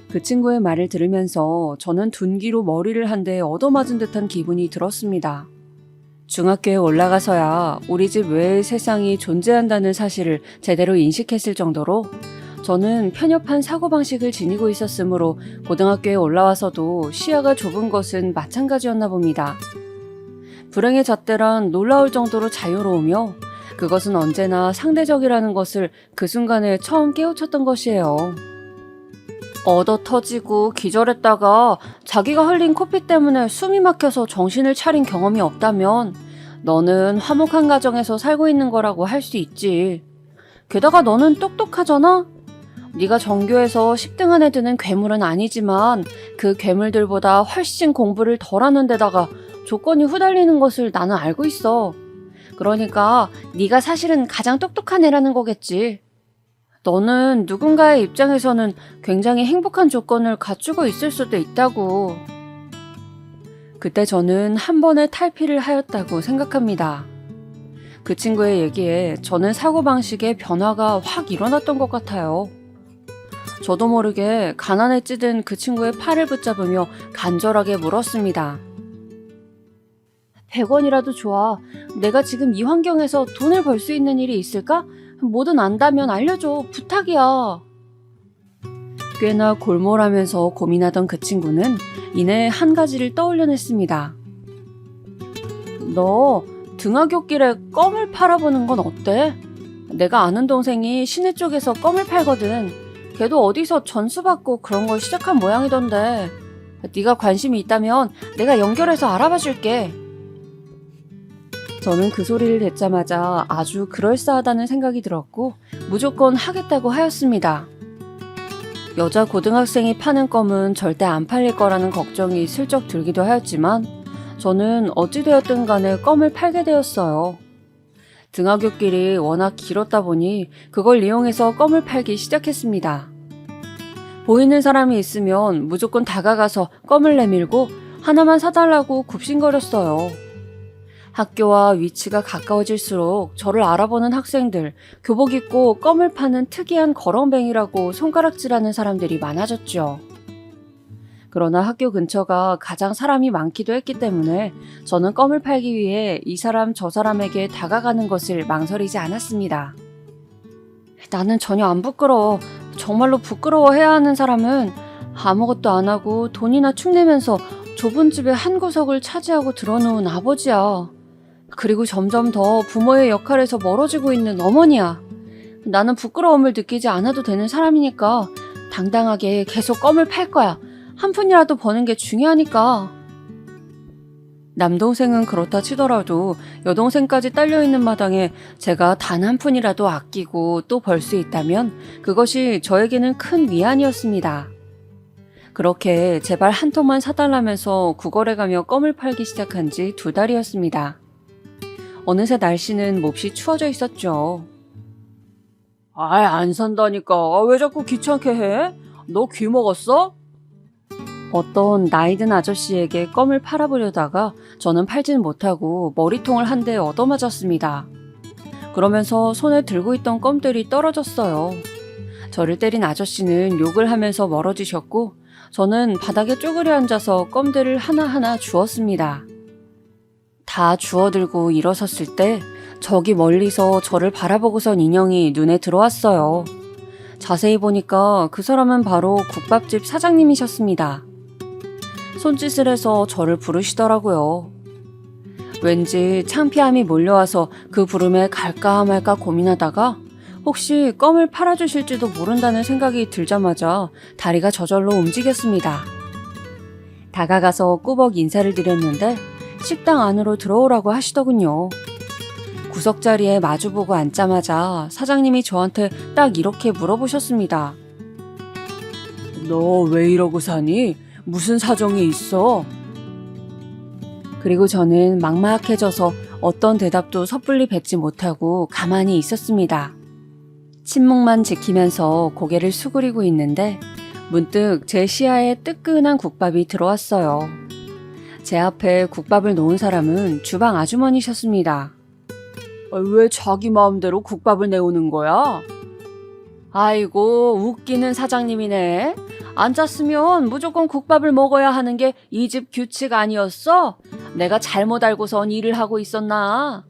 그 친구의 말을 들으면서 저는 둔기로 머리를 한 대 얻어맞은 듯한 기분이 들었습니다. 중학교에 올라가서야 우리 집 외의 세상이 존재한다는 사실을 제대로 인식했을 정도로 저는 편협한 사고방식을 지니고 있었으므로 고등학교에 올라와서도 시야가 좁은 것은 마찬가지였나 봅니다. 불행의 잣대란 놀라울 정도로 자유로우며 그것은 언제나 상대적이라는 것을 그 순간에 처음 깨우쳤던 것이에요. 얻어 터지고 기절했다가 자기가 흘린 코피 때문에 숨이 막혀서 정신을 차린 경험이 없다면 너는 화목한 가정에서 살고 있는 거라고 할 수 있지. 게다가 너는 똑똑하잖아? 네가 전교에서 10등 안에 드는 괴물은 아니지만 그 괴물들보다 훨씬 공부를 덜 하는 데다가 조건이 후달리는 것을 나는 알고 있어. 그러니까 네가 사실은 가장 똑똑한 애라는 거겠지. 너는 누군가의 입장에서는 굉장히 행복한 조건을 갖추고 있을 수도 있다고. 그때 저는 한 번의 탈피를 하였다고 생각합니다. 그 친구의 얘기에 저는 사고방식의 변화가 확 일어났던 것 같아요. 저도 모르게 가난에 찌든 그 친구의 팔을 붙잡으며 간절하게 물었습니다. 100원이라도 좋아. 내가 지금 이 환경에서 돈을 벌 수 있는 일이 있을까? 뭐든 안다면 알려줘. 부탁이야. 꽤나 골몰하면서 고민하던 그 친구는 이내 한 가지를 떠올려냈습니다. 너 등하굣길에 껌을 팔아보는 건 어때? 내가 아는 동생이 시내 쪽에서 껌을 팔거든. 걔도 어디서 전수받고 그런 걸 시작한 모양이던데. 네가 관심이 있다면 내가 연결해서 알아봐 줄게. 저는 그 소리를 듣자마자 아주 그럴싸하다는 생각이 들었고 무조건 하겠다고 하였습니다. 여자 고등학생이 파는 껌은 절대 안 팔릴 거라는 걱정이 슬쩍 들기도 하였지만 저는 어찌되었든 간에 껌을 팔게 되었어요. 등하굣길이 워낙 길었다 보니 그걸 이용해서 껌을 팔기 시작했습니다. 보이는 사람이 있으면 무조건 다가가서 껌을 내밀고 하나만 사달라고 굽신거렸어요. 학교와 위치가 가까워질수록 저를 알아보는 학생들, 교복 입고 껌을 파는 특이한 거렁뱅이라고 손가락질하는 사람들이 많아졌죠. 그러나 학교 근처가 가장 사람이 많기도 했기 때문에 저는 껌을 팔기 위해 이 사람 저 사람에게 다가가는 것을 망설이지 않았습니다. 나는 전혀 안 부끄러워. 정말로 부끄러워해야 하는 사람은 아무것도 안 하고 돈이나 축내면서 좁은 집의 한 구석을 차지하고 들어놓은 아버지야. 그리고 점점 더 부모의 역할에서 멀어지고 있는 어머니야. 나는 부끄러움을 느끼지 않아도 되는 사람이니까 당당하게 계속 껌을 팔 거야. 한 푼이라도 버는 게 중요하니까. 남동생은 그렇다 치더라도 여동생까지 딸려있는 마당에 제가 단 한 푼이라도 아끼고 또 벌 수 있다면 그것이 저에게는 큰 위안이었습니다. 그렇게 제발 한 통만 사달라면서 구걸해 가며 껌을 팔기 시작한 지 2달이었습니다. 어느새 날씨는 몹시 추워져 있었죠. 안 산다니까. 왜 자꾸 귀찮게 해? 너 귀 먹었어? 어떤 나이든 아저씨에게 껌을 팔아보려다가 저는 팔지는 못하고 머리통을 한 대 얻어맞았습니다. 그러면서 손에 들고 있던 껌들이 떨어졌어요. 저를 때린 아저씨는 욕을 하면서 멀어지셨고 저는 바닥에 쪼그려 앉아서 껌들을 하나하나 주웠습니다. 다 주워들고 일어섰을 때 저기 멀리서 저를 바라보고선 인형이 눈에 들어왔어요. 자세히 보니까 그 사람은 바로 국밥집 사장님이셨습니다. 손짓을 해서 저를 부르시더라고요. 왠지 창피함이 몰려와서 그 부름에 갈까 말까 고민하다가 혹시 껌을 팔아주실지도 모른다는 생각이 들자마자 다리가 저절로 움직였습니다. 다가가서 꾸벅 인사를 드렸는데 식당 안으로 들어오라고 하시더군요. 구석자리에 마주보고 앉자마자 사장님이 저한테 딱 이렇게 물어보셨습니다. 너 왜 이러고 사니? 무슨 사정이 있어? 그리고 저는 막막해져서 어떤 대답도 섣불리 뱉지 못하고 가만히 있었습니다. 침묵만 지키면서 고개를 수그리고 있는데 문득 제 시야에 뜨끈한 국밥이 들어왔어요. 제 앞에 국밥을 놓은 사람은 주방 아주머니셨습니다. 왜 자기 마음대로 국밥을 내오는 거야? 아이고, 웃기는 사장님이네. 앉았으면 무조건 국밥을 먹어야 하는 게 이 집 규칙 아니었어? 내가 잘못 알고선 일을 하고 있었나?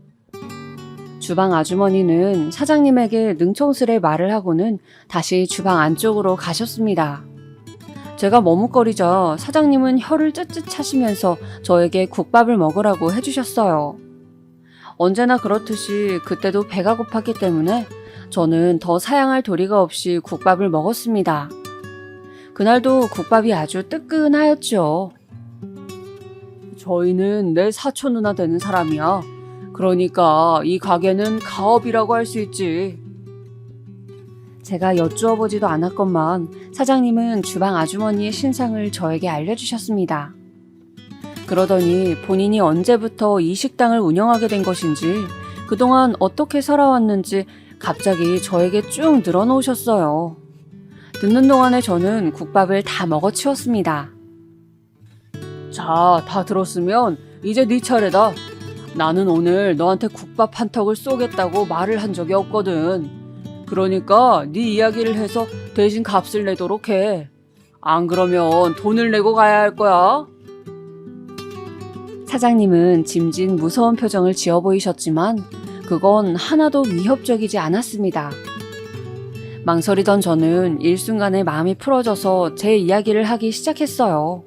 주방 아주머니는 사장님에게 능청스레 말을 하고는 다시 주방 안쪽으로 가셨습니다. 제가 머뭇거리자 사장님은 혀를 쯧쯧 차시면서 저에게 국밥을 먹으라고 해주셨어요. 언제나 그렇듯이 그때도 배가 고팠기 때문에 저는 더 사양할 도리가 없이 국밥을 먹었습니다. 그날도 국밥이 아주 뜨끈하였죠. 저희는 내 사촌 누나 되는 사람이야. 그러니까 이 가게는 가업이라고 할 수 있지. 제가 여쭈어보지도 않았건만 사장님은 주방 아주머니의 신상을 저에게 알려주셨습니다. 그러더니 본인이 언제부터 이 식당을 운영하게 된 것인지, 그동안 어떻게 살아왔는지 갑자기 저에게 쭉 늘어놓으셨어요. 듣는 동안에 저는 국밥을 다 먹어치웠습니다. 자, 다 들었으면 이제 네 차례다. 나는 오늘 너한테 국밥 한 턱을 쏘겠다고 말을 한 적이 없거든. 그러니까 네 이야기를 해서 대신 값을 내도록 해. 안 그러면 돈을 내고 가야 할 거야. 사장님은 짐진 무서운 표정을 지어 보이셨지만 그건 하나도 위협적이지 않았습니다. 망설이던 저는 일순간에 마음이 풀어져서 제 이야기를 하기 시작했어요.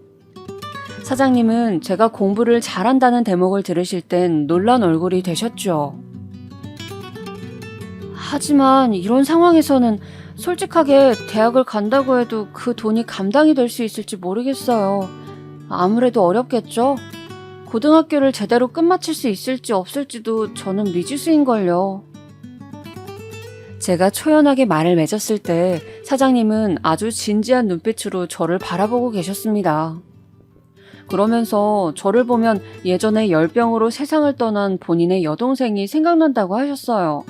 사장님은 제가 공부를 잘한다는 대목을 들으실 땐 놀란 얼굴이 되셨죠. 하지만 이런 상황에서는 솔직하게 대학을 간다고 해도 그 돈이 감당이 될 수 있을지 모르겠어요. 아무래도 어렵겠죠? 고등학교를 제대로 끝마칠 수 있을지 없을지도 저는 미지수인걸요. 제가 초연하게 말을 맺었을 때 사장님은 아주 진지한 눈빛으로 저를 바라보고 계셨습니다. 그러면서 저를 보면 예전에 열병으로 세상을 떠난 본인의 여동생이 생각난다고 하셨어요.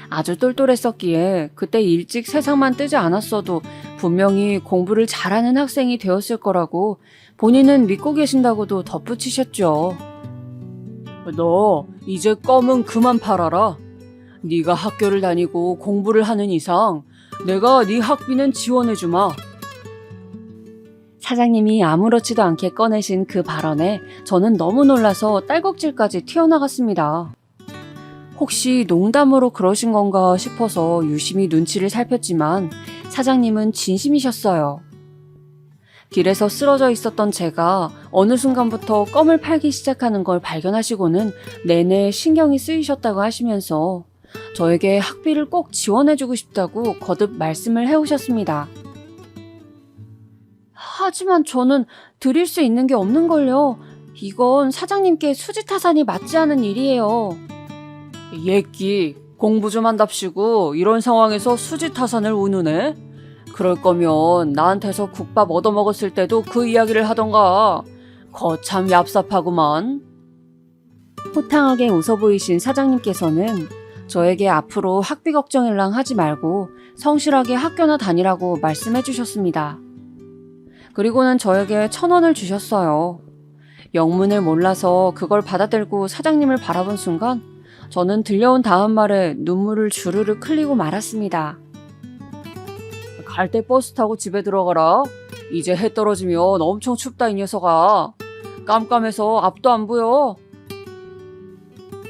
아주 똘똘했었기에 그때 일찍 세상만 뜨지 않았어도 분명히 공부를 잘하는 학생이 되었을 거라고 본인은 믿고 계신다고도 덧붙이셨죠. 너 이제 껌은 그만 팔아라. 네가 학교를 다니고 공부를 하는 이상 내가 네 학비는 지원해주마. 사장님이 아무렇지도 않게 꺼내신 그 발언에 저는 너무 놀라서 딸꾹질까지 튀어나갔습니다. 혹시 농담으로 그러신 건가 싶어서 유심히 눈치를 살폈지만 사장님은 진심이셨어요. 길에서 쓰러져 있었던 제가 어느 순간부터 껌을 팔기 시작하는 걸 발견하시고는 내내 신경이 쓰이셨다고 하시면서 저에게 학비를 꼭 지원해주고 싶다고 거듭 말씀을 해오셨습니다. 하지만 저는 드릴 수 있는 게 없는걸요. 이건 사장님께 수지타산이 맞지 않은 일이에요. 예끼, 공부 좀 한답시고 이런 상황에서 수지타산을 운우네? 그럴 거면 나한테서 국밥 얻어먹었을 때도 그 이야기를 하던가. 거참 얍삽하구만. 호탕하게 웃어 보이신 사장님께서는 저에게 앞으로 학비 걱정일랑 하지 말고 성실하게 학교나 다니라고 말씀해 주셨습니다. 그리고는 저에게 1,000원을 주셨어요. 영문을 몰라서 그걸 받아들고 사장님을 바라본 순간 저는 들려온 다음 말에 눈물을 주르륵 흘리고 말았습니다. 갈 때 버스 타고 집에 들어가라. 이제 해 떨어지면 엄청 춥다 이 녀석아. 깜깜해서 앞도 안 보여.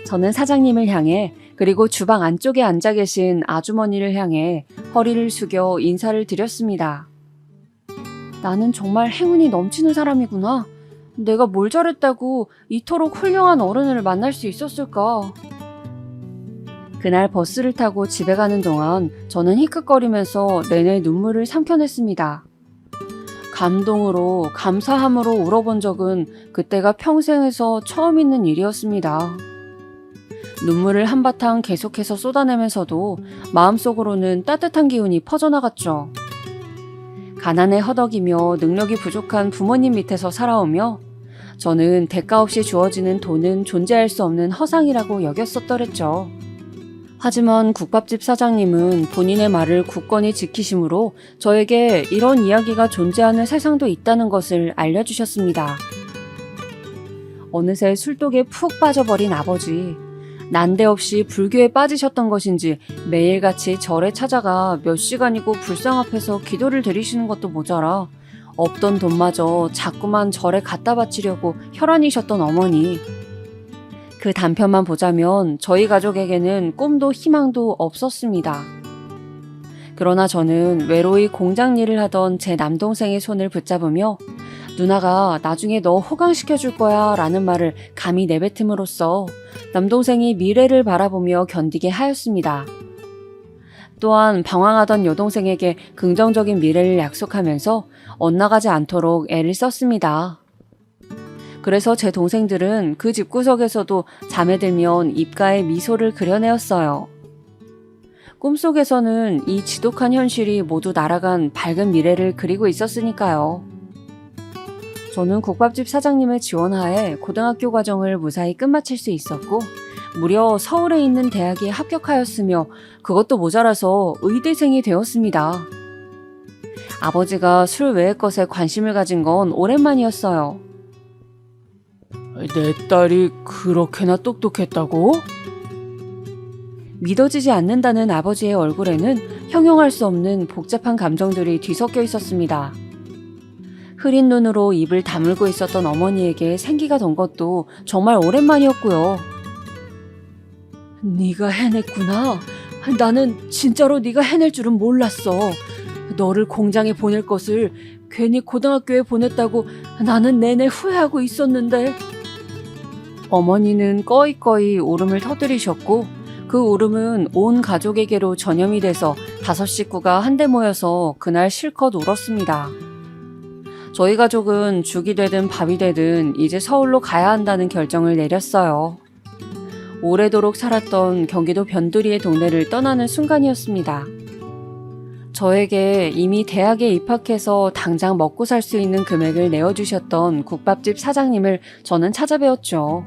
저는 사장님을 향해 그리고 주방 안쪽에 앉아 계신 아주머니를 향해 허리를 숙여 인사를 드렸습니다. 나는 정말 행운이 넘치는 사람이구나. 내가 뭘 잘했다고 이토록 훌륭한 어른을 만날 수 있었을까? 그날 버스를 타고 집에 가는 동안 저는 히끗거리면서 내내 눈물을 삼켜냈습니다. 감동으로, 감사함으로 울어본 적은 그때가 평생에서 처음 있는 일이었습니다. 눈물을 한바탕 계속해서 쏟아내면서도 마음속으로는 따뜻한 기운이 퍼져나갔죠. 가난에 허덕이며 능력이 부족한 부모님 밑에서 살아오며 저는 대가 없이 주어지는 돈은 존재할 수 없는 허상이라고 여겼었더랬죠. 하지만 국밥집 사장님은 본인의 말을 굳건히 지키심으로 저에게 이런 이야기가 존재하는 세상도 있다는 것을 알려주셨습니다. 어느새 술독에 푹 빠져버린 아버지. 난데없이 불교에 빠지셨던 것인지 매일같이 절에 찾아가 몇 시간이고 불상 앞에서 기도를 드리시는 것도 모자라 없던 돈마저 자꾸만 절에 갖다 바치려고 혈안이셨던 어머니. 그 단편만 보자면 저희 가족에게는 꿈도 희망도 없었습니다. 그러나 저는 외로이 공장 일을 하던 제 남동생의 손을 붙잡으며 누나가 나중에 너 호강시켜줄 거야 라는 말을 감히 내뱉음으로써 남동생이 미래를 바라보며 견디게 하였습니다. 또한 방황하던 여동생에게 긍정적인 미래를 약속하면서 엇나가지 않도록 애를 썼습니다. 그래서 제 동생들은 그 집구석에서도 잠에 들면 입가에 미소를 그려내었어요. 꿈속에서는 이 지독한 현실이 모두 날아간 밝은 미래를 그리고 있었으니까요. 저는 국밥집 사장님의 지원하에 고등학교 과정을 무사히 끝마칠 수 있었고 무려 서울에 있는 대학에 합격하였으며 그것도 모자라서 의대생이 되었습니다. 아버지가 술 외의 것에 관심을 가진 건 오랜만이었어요. 내 딸이 그렇게나 똑똑했다고? 믿어지지 않는다는 아버지의 얼굴에는 형용할 수 없는 복잡한 감정들이 뒤섞여 있었습니다. 흐린 눈으로 입을 다물고 있었던 어머니에게 생기가 돈 것도 정말 오랜만이었고요. 네가 해냈구나. 나는 진짜로 네가 해낼 줄은 몰랐어. 너를 공장에 보낼 것을 괜히 고등학교에 보냈다고 나는 내내 후회하고 있었는데. 어머니는 꺼이꺼이 울음을 터뜨리셨고 그 울음은 온 가족에게로 전염이 돼서 5 식구가 한데 모여서 그날 실컷 울었습니다. 저희 가족은 죽이 되든 밥이 되든 이제 서울로 가야 한다는 결정을 내렸어요. 오래도록 살았던 경기도 변두리의 동네를 떠나는 순간이었습니다. 저에게 이미 대학에 입학해서 당장 먹고 살 수 있는 금액을 내어주셨던 국밥집 사장님을 저는 찾아뵈었죠.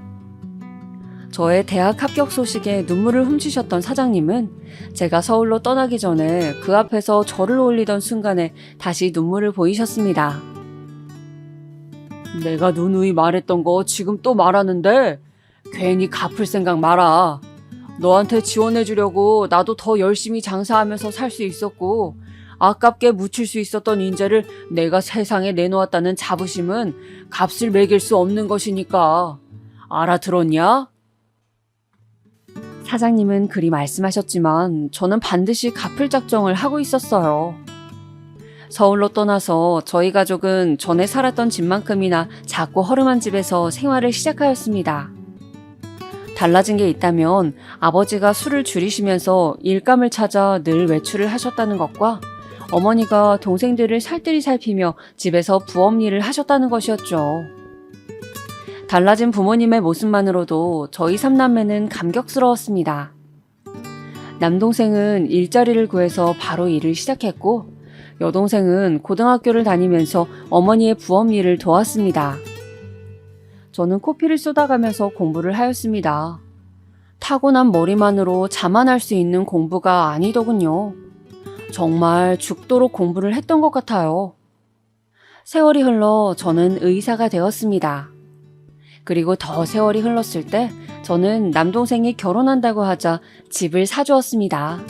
저의 대학 합격 소식에 눈물을 훔치셨던 사장님은 제가 서울로 떠나기 전에 그 앞에서 저를 올리던 순간에 다시 눈물을 보이셨습니다. 내가 누누이 말했던 거 지금 또 말하는데 괜히 갚을 생각 마라. 너한테 지원해주려고 나도 더 열심히 장사하면서 살 수 있었고 아깝게 묻힐 수 있었던 인재를 내가 세상에 내놓았다는 자부심은 값을 매길 수 없는 것이니까. 알아들었냐? 사장님은 그리 말씀하셨지만 저는 반드시 갚을 작정을 하고 있었어요. 서울로 떠나서 저희 가족은 전에 살았던 집만큼이나 작고 허름한 집에서 생활을 시작하였습니다. 달라진 게 있다면 아버지가 술을 줄이시면서 일감을 찾아 늘 외출을 하셨다는 것과 어머니가 동생들을 살뜰히 살피며 집에서 부업 일을 하셨다는 것이었죠. 달라진 부모님의 모습만으로도 저희 3남매는 감격스러웠습니다. 남동생은 일자리를 구해서 바로 일을 시작했고 여동생은 고등학교를 다니면서 어머니의 부업 일을 도왔습니다. 저는 코피를 쏟아가면서 공부를 하였습니다. 타고난 머리만으로 자만할 수 있는 공부가 아니더군요. 정말 죽도록 공부를 했던 것 같아요. 세월이 흘러 저는 의사가 되었습니다. 그리고 더 세월이 흘렀을 때 저는 남동생이 결혼한다고 하자 집을 사주었습니다.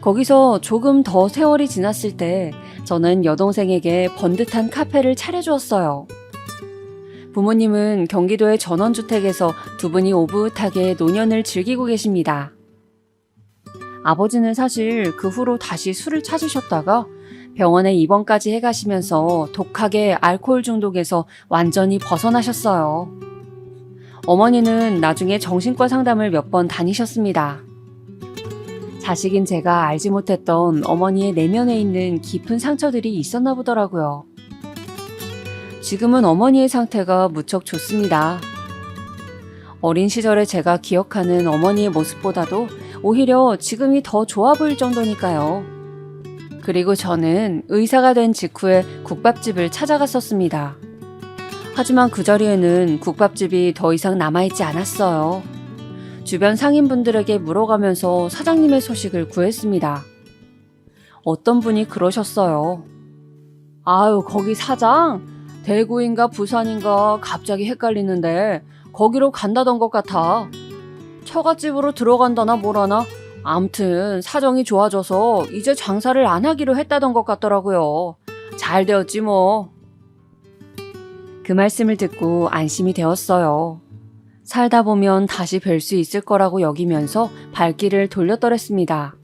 거기서 조금 더 세월이 지났을 때 저는 여동생에게 번듯한 카페를 차려주었어요. 부모님은 경기도의 전원주택에서 두 분이 오붓하게 노년을 즐기고 계십니다. 아버지는 사실 그 후로 다시 술을 찾으셨다가 병원에 입원까지 해가시면서 독하게 알코올 중독에서 완전히 벗어나셨어요. 어머니는 나중에 정신과 상담을 몇 번 다니셨습니다. 자식인 제가 알지 못했던 어머니의 내면에 있는 깊은 상처들이 있었나 보더라고요. 지금은 어머니의 상태가 무척 좋습니다. 어린 시절에 제가 기억하는 어머니의 모습보다도 오히려 지금이 더 좋아 보일 정도니까요. 그리고 저는 의사가 된 직후에 국밥집을 찾아갔었습니다. 하지만 그 자리에는 국밥집이 더 이상 남아있지 않았어요. 주변 상인분들에게 물어가면서 사장님의 소식을 구했습니다. 어떤 분이 그러셨어요. 아유, 거기 사장? 대구인가 부산인가 갑자기 헷갈리는데 거기로 간다던 것 같아. 처갓집으로 들어간다나 뭐라나? 암튼 사정이 좋아져서 이제 장사를 안 하기로 했다던 것 같더라고요. 잘 되었지 뭐. 그 말씀을 듣고 안심이 되었어요. 살다 보면 다시 뵐 수 있을 거라고 여기면서 발길을 돌렸더랬습니다.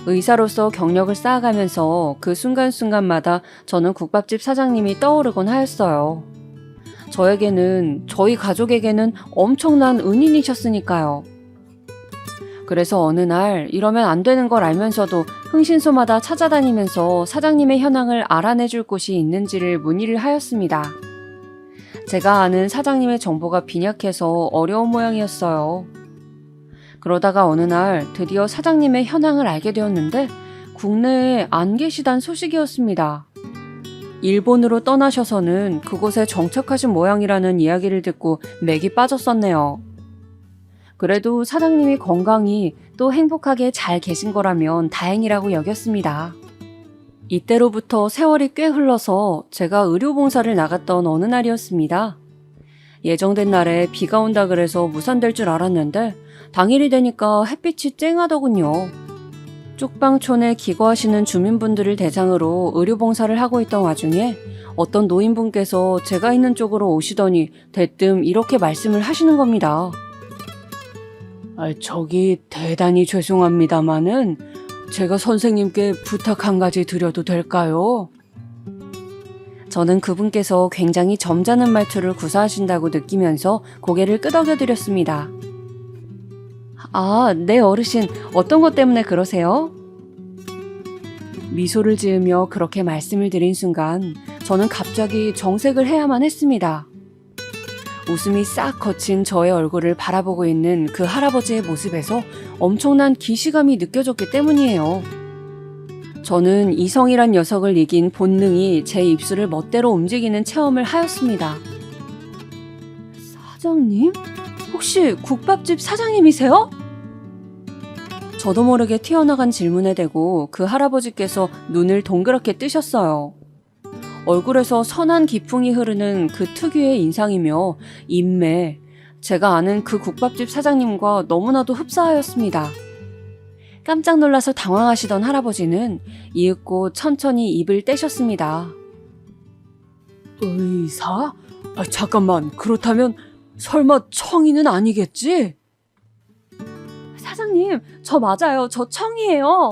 의사로서 경력을 쌓아가면서 그 순간순간마다 저는 국밥집 사장님이 떠오르곤 하였어요. 저에게는, 저희 가족에게는 엄청난 은인이셨으니까요. 그래서 어느 날 이러면 안 되는 걸 알면서도 흥신소마다 찾아다니면서 사장님의 현황을 알아내줄 곳이 있는지를 문의를 하였습니다. 제가 아는 사장님의 정보가 빈약해서 어려운 모양이었어요. 그러다가 어느 날 드디어 사장님의 현황을 알게 되었는데 국내에 안 계시단 소식이었습니다. 일본으로 떠나셔서는 그곳에 정착하신 모양이라는 이야기를 듣고 맥이 빠졌었네요. 그래도 사장님이 건강히 또 행복하게 잘 계신 거라면 다행이라고 여겼습니다. 이때로부터 세월이 꽤 흘러서 제가 의료봉사를 나갔던 어느 날이었습니다. 예정된 날에 비가 온다 그래서 무산될 줄 알았는데 당일이 되니까 햇빛이 쨍하더군요. 쪽방촌에 기거하시는 주민분들을 대상으로 의료봉사를 하고 있던 와중에 어떤 노인분께서 제가 있는 쪽으로 오시더니 대뜸 이렇게 말씀을 하시는 겁니다. 저기 대단히 죄송합니다마는 제가 선생님께 부탁 한 가지 드려도 될까요? 저는 그분께서 굉장히 점잖은 말투를 구사하신다고 느끼면서 고개를 끄덕여 드렸습니다. 아, 네 어르신, 어떤 것 때문에 그러세요? 미소를 지으며 그렇게 말씀을 드린 순간 저는 갑자기 정색을 해야만 했습니다. 웃음이 싹 거친 저의 얼굴을 바라보고 있는 그 할아버지의 모습에서 엄청난 기시감이 느껴졌기 때문이에요. 저는 이성이란 녀석을 이긴 본능이 제 입술을 멋대로 움직이는 체험을 하였습니다. 사장님? 혹시 국밥집 사장님이세요? 저도 모르게 튀어나간 질문에 대고 그 할아버지께서 눈을 동그랗게 뜨셨어요. 얼굴에서 선한 기풍이 흐르는 그 특유의 인상이며 인매, 제가 아는 그 국밥집 사장님과 너무나도 흡사하였습니다. 깜짝 놀라서 당황하시던 할아버지는 이윽고 천천히 입을 떼셨습니다. 의사? 잠깐만, 그렇다면 설마 청이는 아니겠지? 사장님, 저 맞아요. 저 청이에요.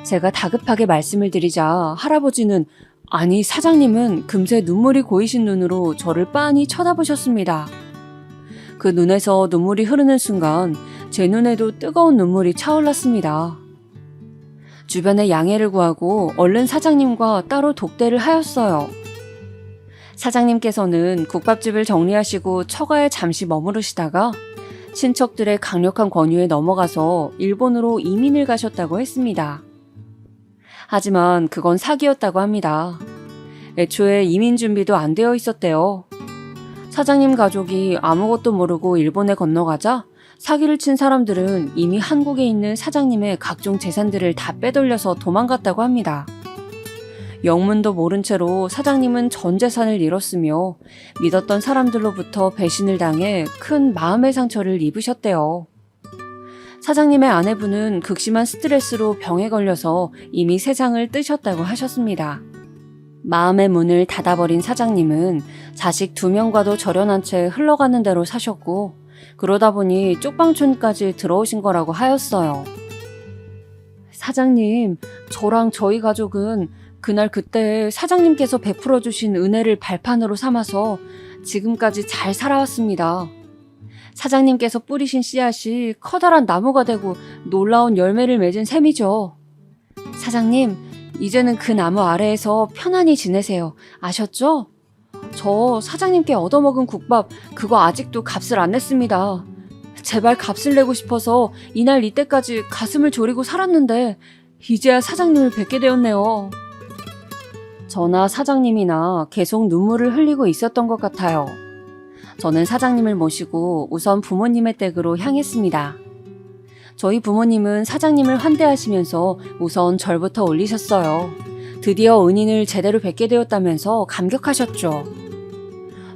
제가 다급하게 말씀을 드리자 할아버지는, 아니 사장님은 금세 눈물이 고이신 눈으로 저를 빤히 쳐다보셨습니다. 그 눈에서 눈물이 흐르는 순간 제 눈에도 뜨거운 눈물이 차올랐습니다. 주변에 양해를 구하고 얼른 사장님과 따로 독대를 하였어요. 사장님께서는 국밥집을 정리하시고 처가에 잠시 머무르시다가 친척들의 강력한 권유에 넘어가서 일본으로 이민을 가셨다고 했습니다. 하지만 그건 사기였다고 합니다. 애초에 이민 준비도 안 되어 있었대요. 사장님 가족이 아무것도 모르고 일본에 건너가자 사기를 친 사람들은 이미 한국에 있는 사장님의 각종 재산들을 다 빼돌려서 도망갔다고 합니다. 영문도 모른 채로 사장님은 전 재산을 잃었으며 믿었던 사람들로부터 배신을 당해 큰 마음의 상처를 입으셨대요. 사장님의 아내분은 극심한 스트레스로 병에 걸려서 이미 세상을 뜨셨다고 하셨습니다. 마음의 문을 닫아버린 사장님은 자식 2명과도 절연한 채 흘러가는 대로 사셨고 그러다 보니 쪽방촌까지 들어오신 거라고 하였어요. 사장님, 저랑 저희 가족은 그날 그때 사장님께서 베풀어 주신 은혜를 발판으로 삼아서 지금까지 잘 살아왔습니다. 사장님께서 뿌리신 씨앗이 커다란 나무가 되고 놀라운 열매를 맺은 셈이죠. 사장님, 이제는 그 나무 아래에서 편안히 지내세요. 아셨죠? 저 사장님께 얻어먹은 국밥 그거 아직도 값을 안 냈습니다. 제발 값을 내고 싶어서 이날 이때까지 가슴을 졸이고 살았는데 이제야 사장님을 뵙게 되었네요. 저나 사장님이나 계속 눈물을 흘리고 있었던 것 같아요. 저는 사장님을 모시고 우선 부모님의 댁으로 향했습니다. 저희 부모님은 사장님을 환대하시면서 우선 절부터 올리셨어요. 드디어 은인을 제대로 뵙게 되었다면서 감격하셨죠.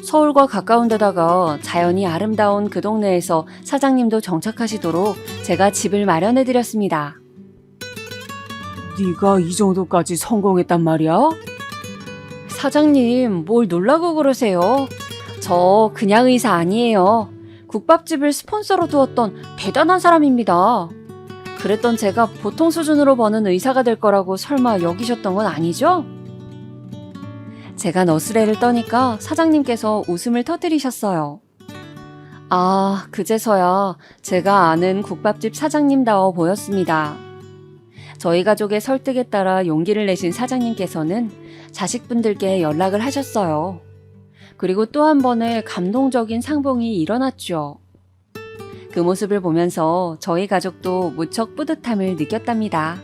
서울과 가까운 데다가 자연이 아름다운 그 동네에서 사장님도 정착하시도록 제가 집을 마련해드렸습니다. 네가 이 정도까지 성공했단 말이야? 사장님, 뭘 놀라고 그러세요? 저 그냥 의사 아니에요. 국밥집을 스폰서로 두었던 대단한 사람입니다. 그랬던 제가 보통 수준으로 버는 의사가 될 거라고 설마 여기셨던 건 아니죠? 제가 너스레를 떠니까 사장님께서 웃음을 터뜨리셨어요. 아, 그제서야 제가 아는 국밥집 사장님다워 보였습니다. 저희 가족의 설득에 따라 용기를 내신 사장님께서는 자식분들께 연락을 하셨어요. 그리고 또 한 번의 감동적인 상봉이 일어났죠. 그 모습을 보면서 저희 가족도 무척 뿌듯함을 느꼈답니다.